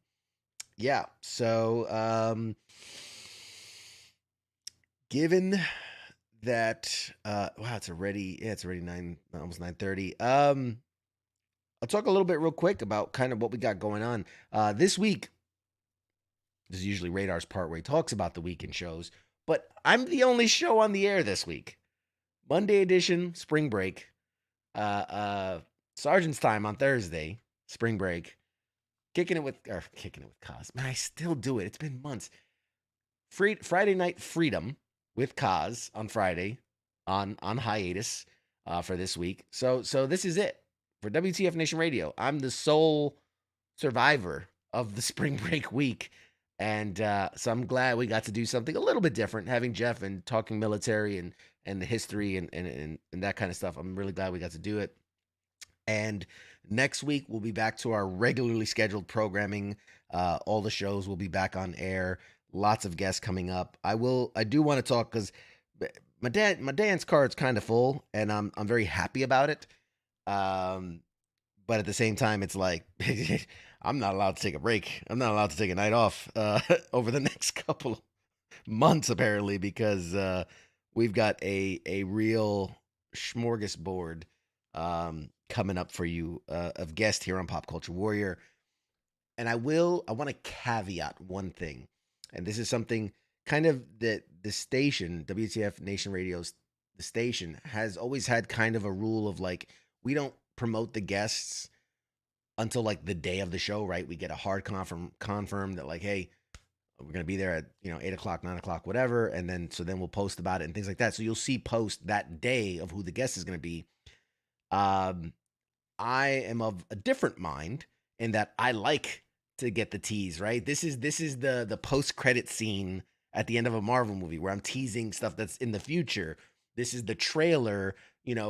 yeah, so given that, wow, it's already 9, almost 9:30. I'll talk a little bit real quick about kind of what we got going on this week. This is usually Radar's part where he talks about the weekend shows, but I'm the only show on the air this week. Monday edition, spring break. Sergeant's time on Thursday, spring break. Kicking it with Kaz. Man, I still do it. It's been months. Friday night freedom with Kaz on Friday, on hiatus for this week. So this is it for WTF Nation Radio. I'm the sole survivor of the spring break week. And so I'm glad we got to do something a little bit different, having Jeff and talking military and the history and that kind of stuff. I'm really glad we got to do it. And next week, we'll be back to our regularly scheduled programming. All the shows will be back on air. Lots of guests coming up. I do want to talk because my dance card's kind of full, and I'm very happy about it. But at the same time, it's like I'm not allowed to take a break. I'm not allowed to take a night off over the next couple of months, apparently, because we've got a real smorgasbord coming up for you of guests here on Pop Culture Warrior. And I want to caveat one thing, and this is something kind of that the station, WTF Nation Radio's, the station has always had kind of a rule of like, we don't promote the guests until like the day of the show, right? We get a hard confirm that like, hey, we're going to be there at 8 o'clock, 9 o'clock, whatever. And then we'll post about it and things like that. So you'll see post that day of who the guest is going to be. I am of a different mind in that I like to get the tease, right? This is the post-credit scene at the end of a Marvel movie where I'm teasing stuff that's in the future. This is the trailer,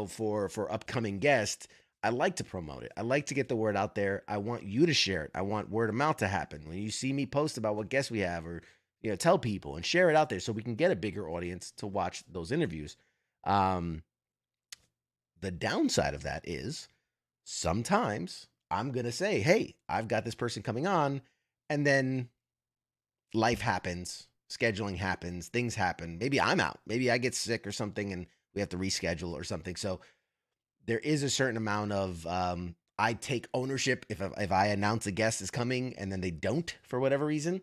for upcoming guests. I like to promote it. I like to get the word out there. I want you to share it. I want word of mouth to happen. When you see me post about what guests we have, or tell people and share it out there so we can get a bigger audience to watch those interviews. The downside of that is sometimes I'm going to say, hey, I've got this person coming on, and then life happens, scheduling happens, things happen. Maybe I'm out. Maybe I get sick or something and we have to reschedule or something. So there is a certain amount of, I take ownership if I announce a guest is coming and then they don't for whatever reason.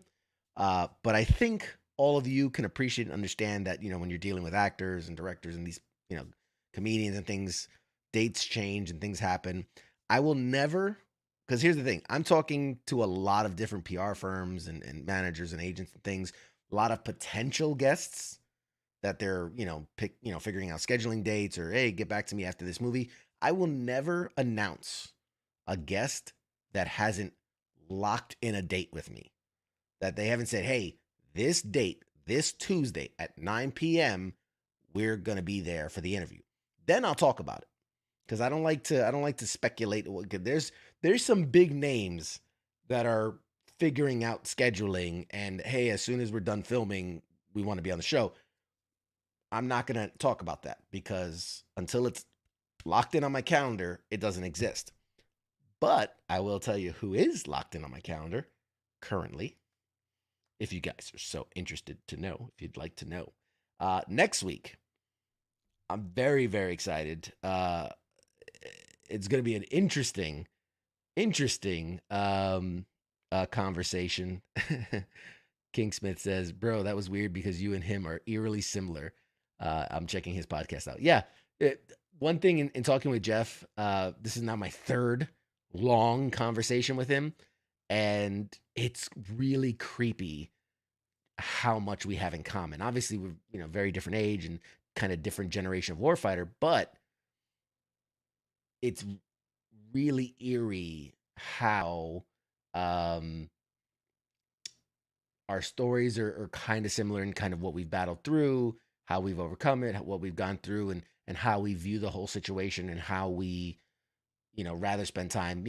But I think all of you can appreciate and understand that, when you're dealing with actors and directors and these, comedians and things, dates change and things happen. I will never, because here's the thing, I'm talking to a lot of different PR firms and managers and agents and things, a lot of potential guests that they're, figuring out scheduling dates or, hey, get back to me after this movie. I will never announce a guest that hasn't locked in a date with me, that they haven't said, hey, this date, this Tuesday at 9 p.m., we're going to be there for the interview. Then I'll talk about it. Because I don't like to speculate. There's some big names that are figuring out scheduling and, hey, as soon as we're done filming, we want to be on the show. I'm not going to talk about that because until it's locked in on my calendar, it doesn't exist. But I will tell you who is locked in on my calendar currently, if you guys are so interested to know, if you'd like to know. Next week, I'm very, very excited. It's going to be an interesting conversation. King Smith says, bro, that was weird because you and him are eerily similar. I'm checking his podcast out. Yeah. One thing in talking with Jeff, this is now my third long conversation with him, and it's really creepy how much we have in common. Obviously, we're, very different age and kind of different generation of warfighter, but it's really eerie how our stories are kind of similar in kind of what we've battled through, how we've overcome it, what we've gone through, and how we view the whole situation, and how we, rather spend time,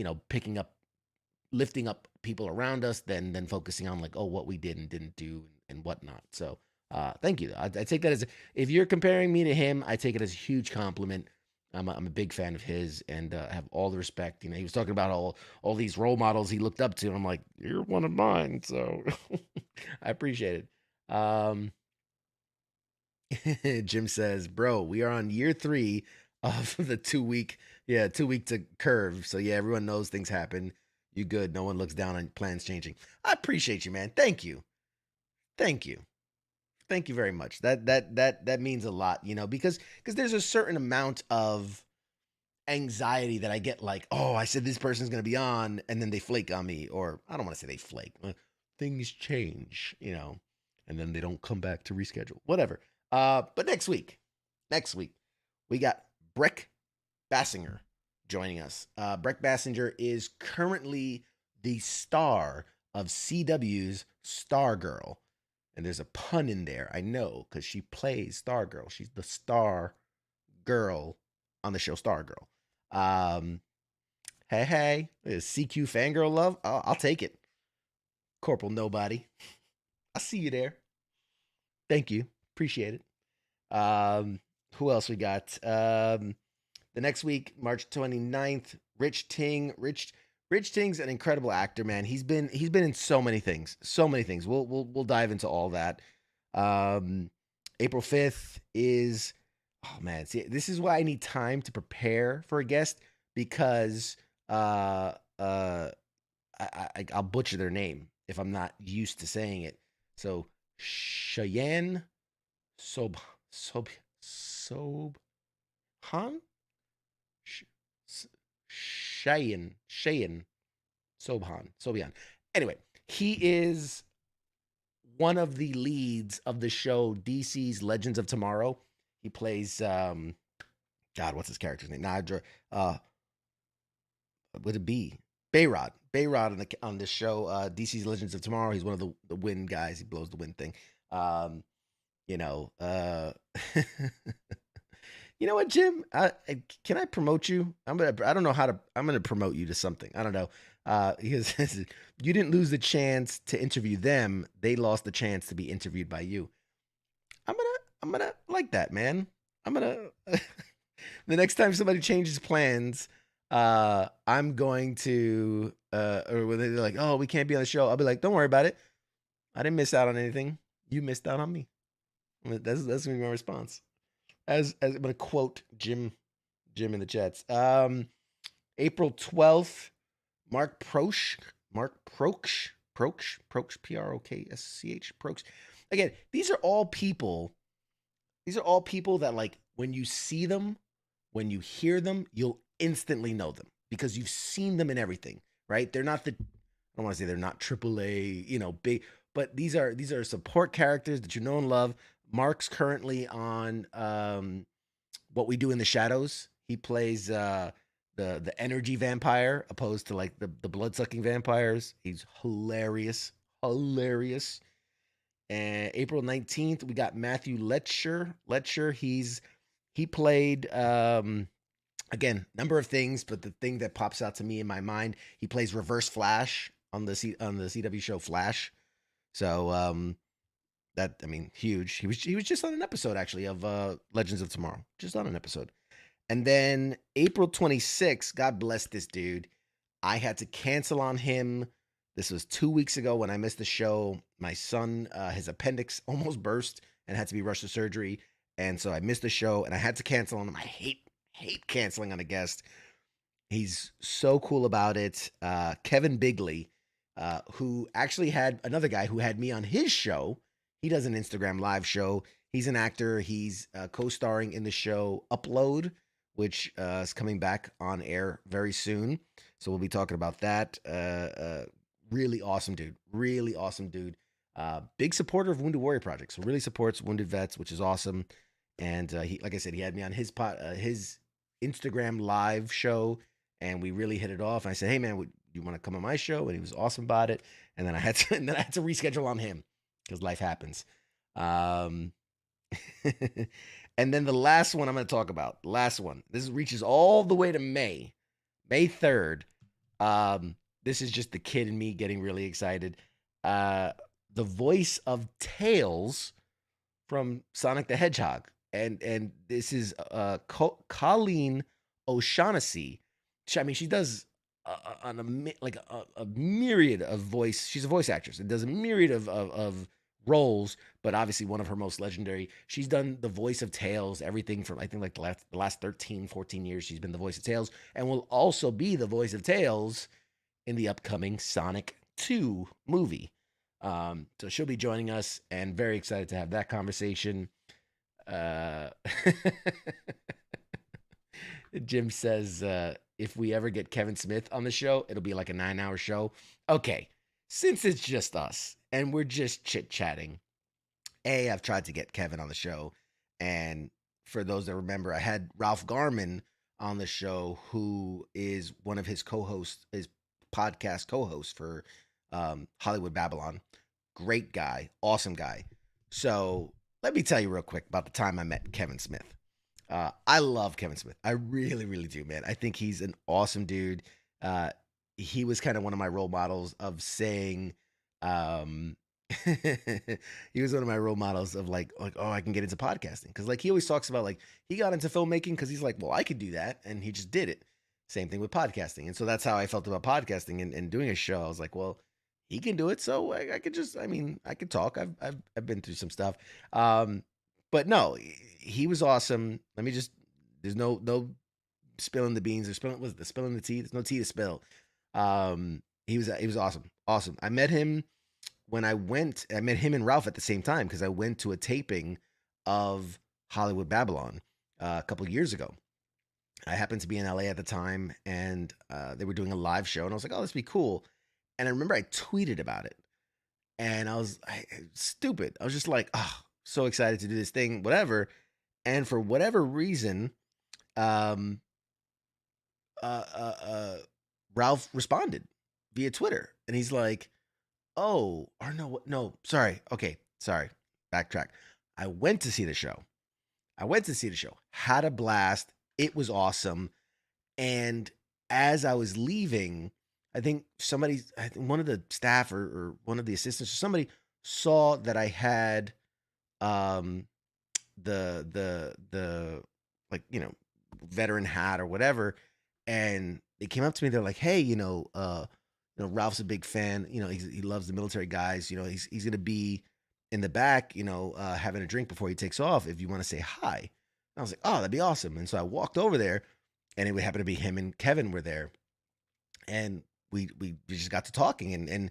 lifting up people around us than focusing on like, oh, what we did and didn't do and whatnot. So thank you. I take that as, if you're comparing me to him, I take it as a huge compliment. I'm a big fan of his and have all the respect. He was talking about all these role models he looked up to. And I'm like, you're one of mine. So I appreciate it. Jim says, bro, we are on year 3 of the 2 week to curve. So yeah, everyone knows things happen. You good. No one looks down on plans changing. I appreciate you, man. Thank you. Thank you very much. That means a lot, because there's a certain amount of anxiety that I get, like, oh, I said this person's going to be on and then they flake on me, or I don't want to say they flake. Things change, and then they don't come back to reschedule, whatever. But next week, we got Breck Bassinger joining us. Breck Bassinger is currently the star of CW's Stargirl. And there's a pun in there, I know, because she plays Stargirl. She's the star girl on the show Stargirl. Hey, is CQ fangirl love? I'll take it. Corporal Nobody. I see you there. Thank you. Appreciate it. Who else we got? The next week, March 29th, Rich Ting. Rich Ting's an incredible actor, man. He's been in so many things. We'll dive into all that. April 5th is, oh man, see, this is why I need time to prepare for a guest, because I'll butcher their name if I'm not used to saying it. So Cheyenne Sobhan. Cheyenne Sobhan. Anyway, he is one of the leads of the show DC's Legends of Tomorrow. He plays God, what's his character's name? Would it be Bayrod on this show, DC's Legends of Tomorrow. He's one of the wind guys. He blows the wind thing. You know what, Jim? Can I promote you? I'm gonna promote you to something. I don't know. Because you didn't lose the chance to interview them; they lost the chance to be interviewed by you. I'm gonna like that, man. I'm gonna the next time somebody changes plans, I'm going to or when they're like, oh, we can't be on the show, I'll be like, don't worry about it. I didn't miss out on anything. You missed out on me. That's gonna be my response. As I'm gonna quote Jim in the chats. April 12th, Mark Proch, Proch, Proksch. Proch. Again, these are all people that, like, when you see them, when you hear them, you'll instantly know them because you've seen them in everything, right? They're not I don't want to say they're not AAA, big, but these are support characters that you know and love. Mark's currently on What We Do in the Shadows. He plays the energy vampire opposed to like the blood-sucking vampires. He's hilarious. And April 19th, we got Matthew Letcher. He played again, number of things, but the thing that pops out to me in my mind, he plays Reverse Flash on the CW show Flash. So huge. He was just on an episode actually of Legends of Tomorrow. Just on an episode. And then April 26th, God bless this dude. I had to cancel on him. This was 2 weeks ago when I missed the show. My son, his appendix almost burst and had to be rushed to surgery. And so I missed the show and I had to cancel on him. I hate canceling on a guest. He's so cool about it. Kevin Bigley, who actually had another guy who had me on his show. He does an Instagram live show. He's an actor. He's co-starring in the show Upload, which is coming back on air very soon. So we'll be talking about that. Really awesome dude. Big supporter of Wounded Warrior Project. So really supports wounded vets, which is awesome. And he, like I said, he had me on his Instagram live show, and we really hit it off. And I said, "Hey man, would you want to come on my show?" And he was awesome about it. And then I had to reschedule on him because life happens. And then the last one I'm going to talk about. This reaches all the way to May 3rd. This is just the kid in me getting really excited. The voice of Tails from Sonic the Hedgehog. And this is Colleen O'Shaughnessy. She does a myriad of voice. She's a voice actress and does a myriad of roles, but obviously one of her most legendary. She's done the voice of Tails, everything from I think like the last 13, 14 years. She's been the voice of Tails and will also be the voice of Tails in the upcoming Sonic 2 movie. So she'll be joining us and very excited to have that conversation. Jim says, if we ever get Kevin Smith on the show, it'll be like a 9-hour show. Okay. Since it's just us and we're just chit-chatting, I've tried to get Kevin on the show. And for those that remember, I had Ralph Garman on the show, who is one of his co-hosts, his podcast co-host for Hollywood Babylon. Great guy. Awesome guy. So let me tell you real quick about the time I met Kevin Smith. I love Kevin Smith. I really, really do, man. I think he's an awesome dude. He was kind of one of my role models of saying, he was one of my role models of like, oh, I can get into podcasting. Cause like he always talks about like, he got into filmmaking cause he's like, well, I could do that. And he just did it. Same thing with podcasting. And so that's how I felt about podcasting and doing a show. I was like, well, he can do it. So I could I could talk. I've been through some stuff. But no, he was awesome. There's no spilling the beans or spilling the tea. There's no tea to spill. He was awesome. Awesome. I met him and Ralph at the same time because I went to a taping of Hollywood Babylon a couple of years ago. I happened to be in LA at the time, and they were doing a live show, and I was like, oh, this would be cool. And I remember I tweeted about it, and I was stupid. I was just like, oh, so excited to do this thing, whatever. And for whatever reason, Ralph responded via Twitter, and he's like, oh, or no, sorry. Okay, sorry. Backtrack. I went to see the show. Had a blast. It was awesome. And as I was leaving, I think one of the staff or one of the assistants or somebody saw that I had the like, veteran hat or whatever. And they came up to me. They're like, hey, Ralph's a big fan. He loves the military guys. He's going to be in the back, having a drink before he takes off. If you want to say hi. And I was like, oh, that'd be awesome. And so I walked over there and it happened to be him and Kevin were there, and we just got to talking,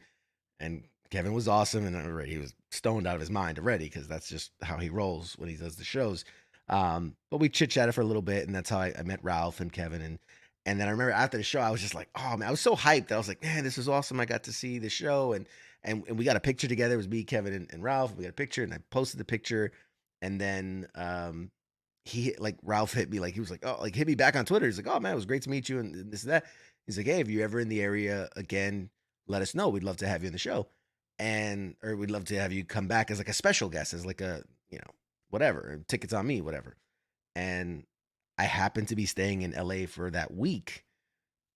and Kevin was awesome, and already he was stoned out of his mind already, because that's just how he rolls when he does the shows. But we chit chatted for a little bit, and that's how I met Ralph and Kevin, and then I remember after the show, I was just like, oh man, I was so hyped that I was like, man, this was awesome. I got to see the show, and we got a picture together. It was me, Kevin, and Ralph. We got a picture, and I posted the picture, and then he like Ralph hit me, like he was like, oh, like hit me back on Twitter. He's like, oh man, it was great to meet you, and this and that. He's like, hey, if you're ever in the area again, let us know. We'd love to have you in the show, or we'd love to have you come back as like a special guest, as like a whatever, tickets on me, whatever. And I happened to be staying in LA for that week,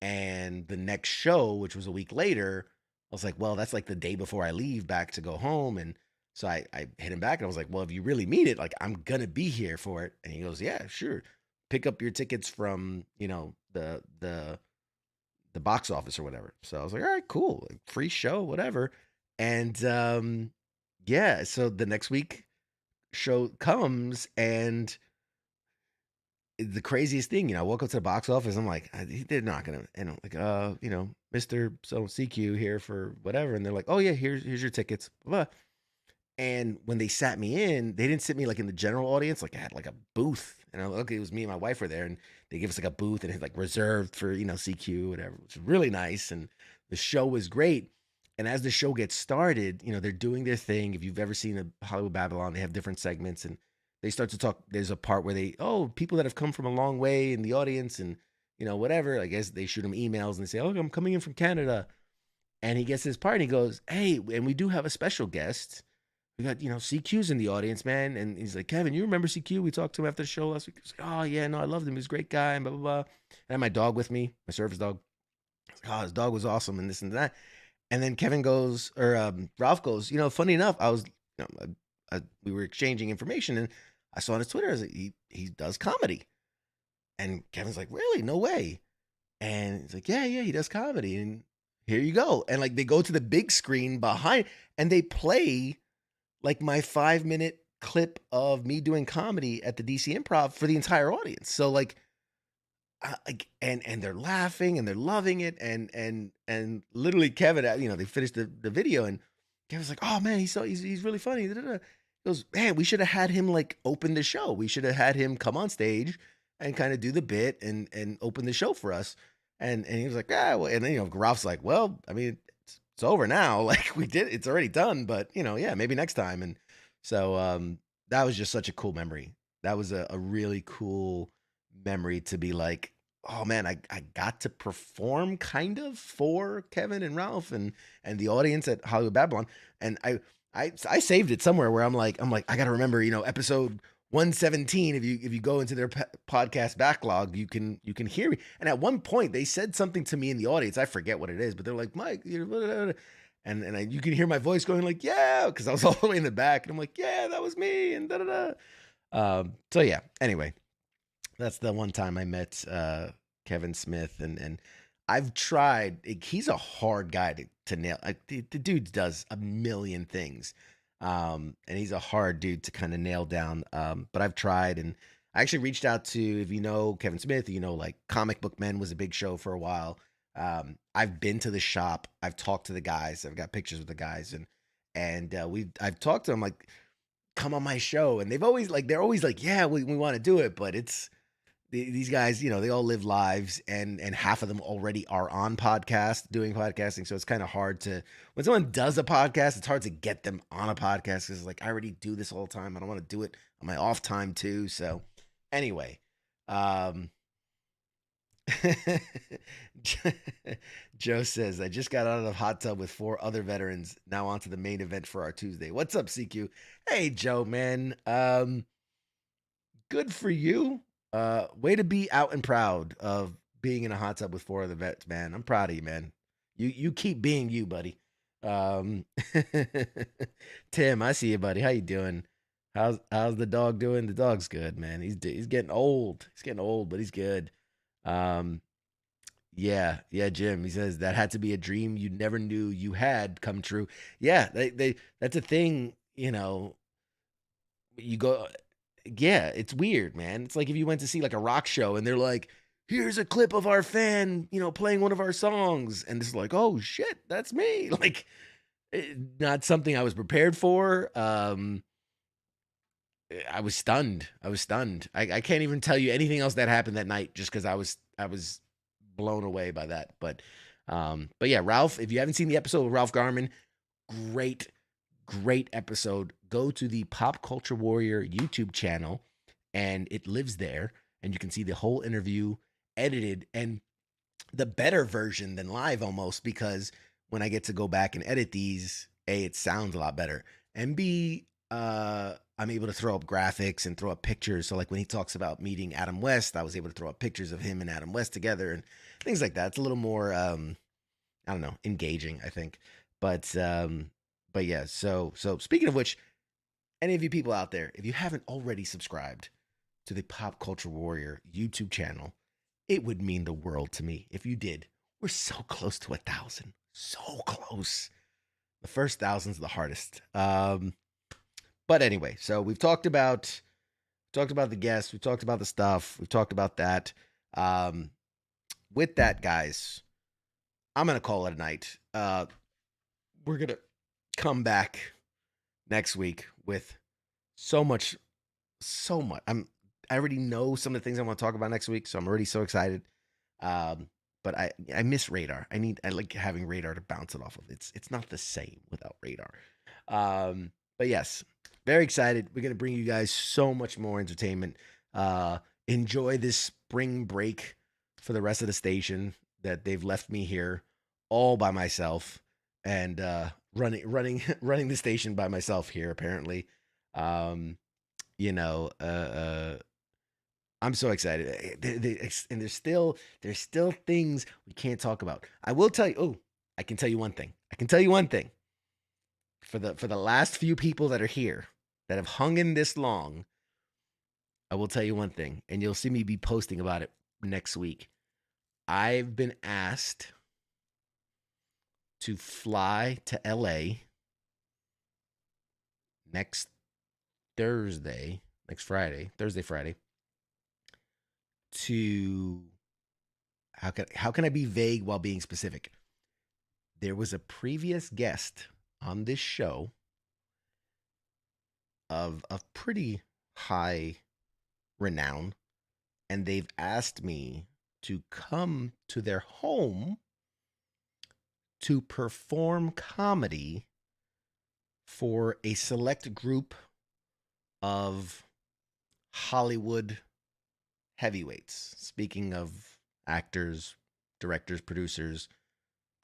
and the next show, which was a week later, I was like, well, that's like the day before I leave back to go home. And so I hit him back, and I was like, well, if you really mean it, like I'm gonna be here for it. And he goes, yeah, sure. Pick up your tickets from, the box office or whatever. So I was like, all right, cool. Like, free show, whatever. And yeah, so the next week show comes, and the craziest thing, I woke up to the box office. I'm like, they're not gonna, and I'm like, Mr. So CQ here for whatever, and they're like, oh yeah, here's your tickets. Blah. And when they sat me in, they didn't sit me like in the general audience. Like I had like a booth, and it was me and my wife were there, and they give us like a booth, and it had like reserved for CQ, whatever, which was really nice. And the show was great. And as the show gets started, they're doing their thing. If you've ever seen a Hollywood Babylon, they have different segments, and they start to talk. There's a part where people that have come from a long way in the audience, and whatever. I guess they shoot him emails, and they say, oh, I'm coming in from Canada. And he gets his part, and he goes, hey, and we do have a special guest. We got, CQ's in the audience, man. And he's like, Kevin, you remember CQ? We talked to him after the show last week. He's like, oh yeah, no, I loved him. He was a great guy, and blah, blah, blah. And I had my dog with me, my service dog. I was like, oh, his dog was awesome, and this and that. And then Kevin goes, or Ralph goes, funny enough, I was, we were exchanging information, and I saw on his Twitter, I was like, he does comedy. And Kevin's like, really? No way. And he's like, yeah, he does comedy. And here you go. And like, they go to the big screen behind, and they play like my 5-minute clip of me doing comedy at the DC Improv for the entire audience. So like, and they're laughing, and they're loving it. And literally Kevin, they finished the video, and Kevin's like, oh man, he's really funny. He goes, man, we should have had him like open the show. We should have had him come on stage and kind of do the bit and open the show for us. And he was like, yeah, well, and then, Ralph's like, well, I mean, it's over now. Like it's already done, but yeah, maybe next time. And so, that was just such a cool memory. That was a really cool memory to be like, oh man, I got to perform kind of for Kevin and Ralph and the audience at Hollywood Babylon. And I saved it somewhere where I'm like, I got to remember, episode 117. If you go into their podcast backlog, you can hear me. And at one point they said something to me in the audience. I forget what it is, but they're like, Mike, and you can hear my voice going like, yeah, because I was all the way in the back, and I'm like, yeah, that was me, and so yeah. Anyway, that's the one time I met Kevin Smith, and I've tried. He's a hard guy to nail. The dude does a million things, and he's a hard dude to kind of nail down. But I've tried, and I actually reached out to, if you know Kevin Smith, like Comic Book Men was a big show for a while. I've been to the shop. I've talked to the guys. I've got pictures with the guys, and I've talked to them like, come on my show, and they're always like, yeah, we want to do it, but it's these guys, they all live lives, and half of them already are on doing podcasting. So it's kind of hard to, when someone does a podcast, it's hard to get them on a podcast, because like, I already do this all the time. I don't want to do it on my off time too. So anyway, Joe says, I just got out of the hot tub with 4 other veterans. Now on to the main event for our Tuesday. What's up, CQ? Hey, Joe, man. Good for you. Way to be out and proud of being in a hot tub with 4 other vets, man. I'm proud of you, man. You keep being you, buddy. Tim, I see you, buddy. How you doing? How's the dog doing? The dog's good, man. He's getting old. He's getting old, but he's good. Yeah, Jim. He says that had to be a dream you never knew you had come true. Yeah, that's a thing. You go. Yeah, it's weird, man. It's like if you went to see like a rock show, and they're like, here's a clip of our fan, playing one of our songs. And this is like, oh shit, that's me. Like, not something I was prepared for. I was stunned. I can't even tell you anything else that happened that night just because I was blown away by that. But yeah, Ralph, if you haven't seen the episode with Ralph Garman, great episode. Go to the Pop Culture Warrior YouTube channel, and it lives there, and you can see the whole interview edited, and the better version than live almost, because when I get to go back and edit these, A, it sounds a lot better, and B, I'm able to throw up graphics and throw up pictures. So like when he talks about meeting Adam West, I was able to throw up pictures of him and Adam West together and things like that. It's a little more, I don't know, engaging, I think. But yeah, so speaking of which, any of you people out there, if you haven't already subscribed to the Pop Culture Warrior YouTube channel, it would mean the world to me if you did. We're so close to 1,000. So close. The first 1,000's the hardest. But anyway, so we've talked about the guests, we've talked about the stuff, we've talked about that. With that, guys, I'm gonna call it a night. We're gonna come back next week with so much. I already know some of the things I want to talk about next week, so I'm already so excited. But I miss Radar. I like having Radar to bounce it off of. It's not the same without Radar. But yes, very excited. We're gonna bring you guys so much more entertainment. Enjoy this spring break for the rest of the station that they've left me here all by myself and running the station by myself here apparently. I'm so excited. And there's still things we can't talk about. I will tell you. Oh, I can tell you one thing. For the last few people that are here that have hung in this long, I will tell you one thing, and you'll see me be posting about it next week. I've been asked to fly to LA next Friday, to how can I be vague while being specific? There was a previous guest on this show of pretty high renown, and they've asked me to come to their home to perform comedy for a select group of Hollywood heavyweights. Speaking of actors, directors, producers,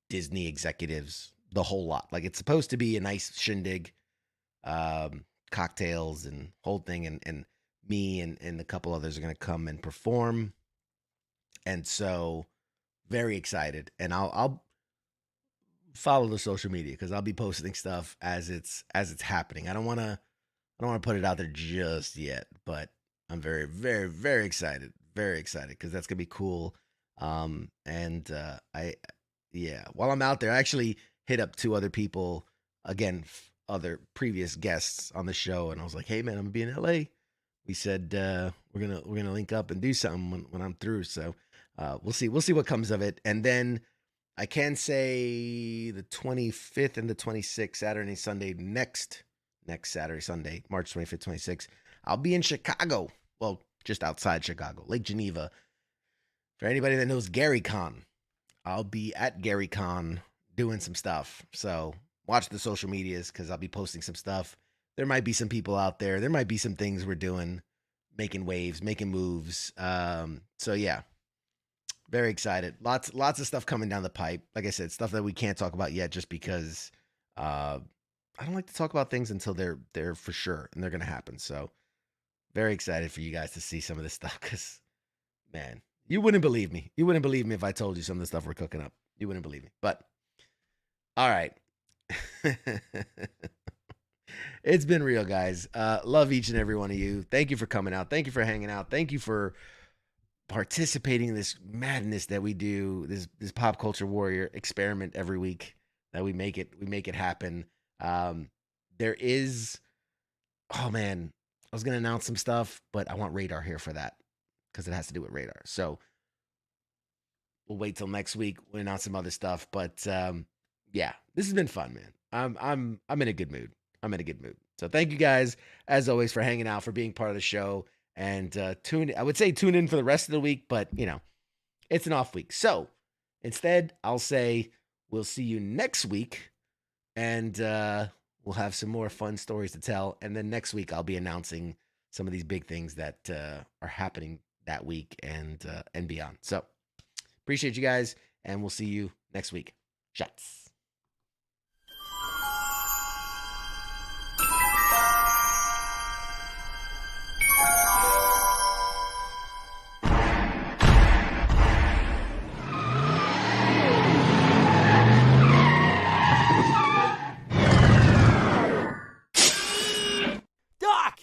Disney executives, the whole lot. Like, it's supposed to be a nice shindig, cocktails and whole thing, and me and a couple others are going to come and perform. And so very excited, and I'll follow the social media because I'll be posting stuff as it's happening. I don't want to put it out there just yet, but I'm very, very, very excited because that's gonna be cool. While I'm out there, I actually hit up 2 other people, again, other previous guests on the show, and I was like, hey man, I'm gonna be in LA. We said we're gonna link up and do something when I'm through. So we'll see what comes of it. And then I can say the 25th and the 26th, Saturday, Sunday, next Saturday, Sunday, March 25th, 26th, I'll be in Chicago. Well, just outside Chicago, Lake Geneva. For anybody that knows GaryCon, I'll be at GaryCon doing some stuff. So watch the social medias because I'll be posting some stuff. There might be some people out there. There might be some things we're doing, making waves, making moves. So yeah, very excited. Lots of stuff coming down the pipe. Like I said, stuff that we can't talk about yet, just because I don't like to talk about things until they're for sure and they're gonna happen. So very excited for you guys to see some of this stuff, because man, you wouldn't believe me. You wouldn't believe me if I told you some of the stuff we're cooking up. You wouldn't believe me. But all right. It's been real, guys. Love each and every one of you. Thank you for coming out. Thank you for hanging out. Thank you for participating in this madness that we do, this pop culture warrior experiment every week that we make it happen. There is, oh man, I was going to announce some stuff, but I want Radar here for that because it has to do with Radar. So we'll wait till next week. We'll announce some other stuff. But yeah, this has been fun, man. I'm in a good mood. I'm in a good mood. So thank you guys, as always, for hanging out, for being part of the show. And I would say tune in for the rest of the week, but it's an off week. So instead, I'll say we'll see you next week, and we'll have some more fun stories to tell. And then next week, I'll be announcing some of these big things that are happening that week and beyond. So appreciate you guys, and we'll see you next week. Shots. Doc!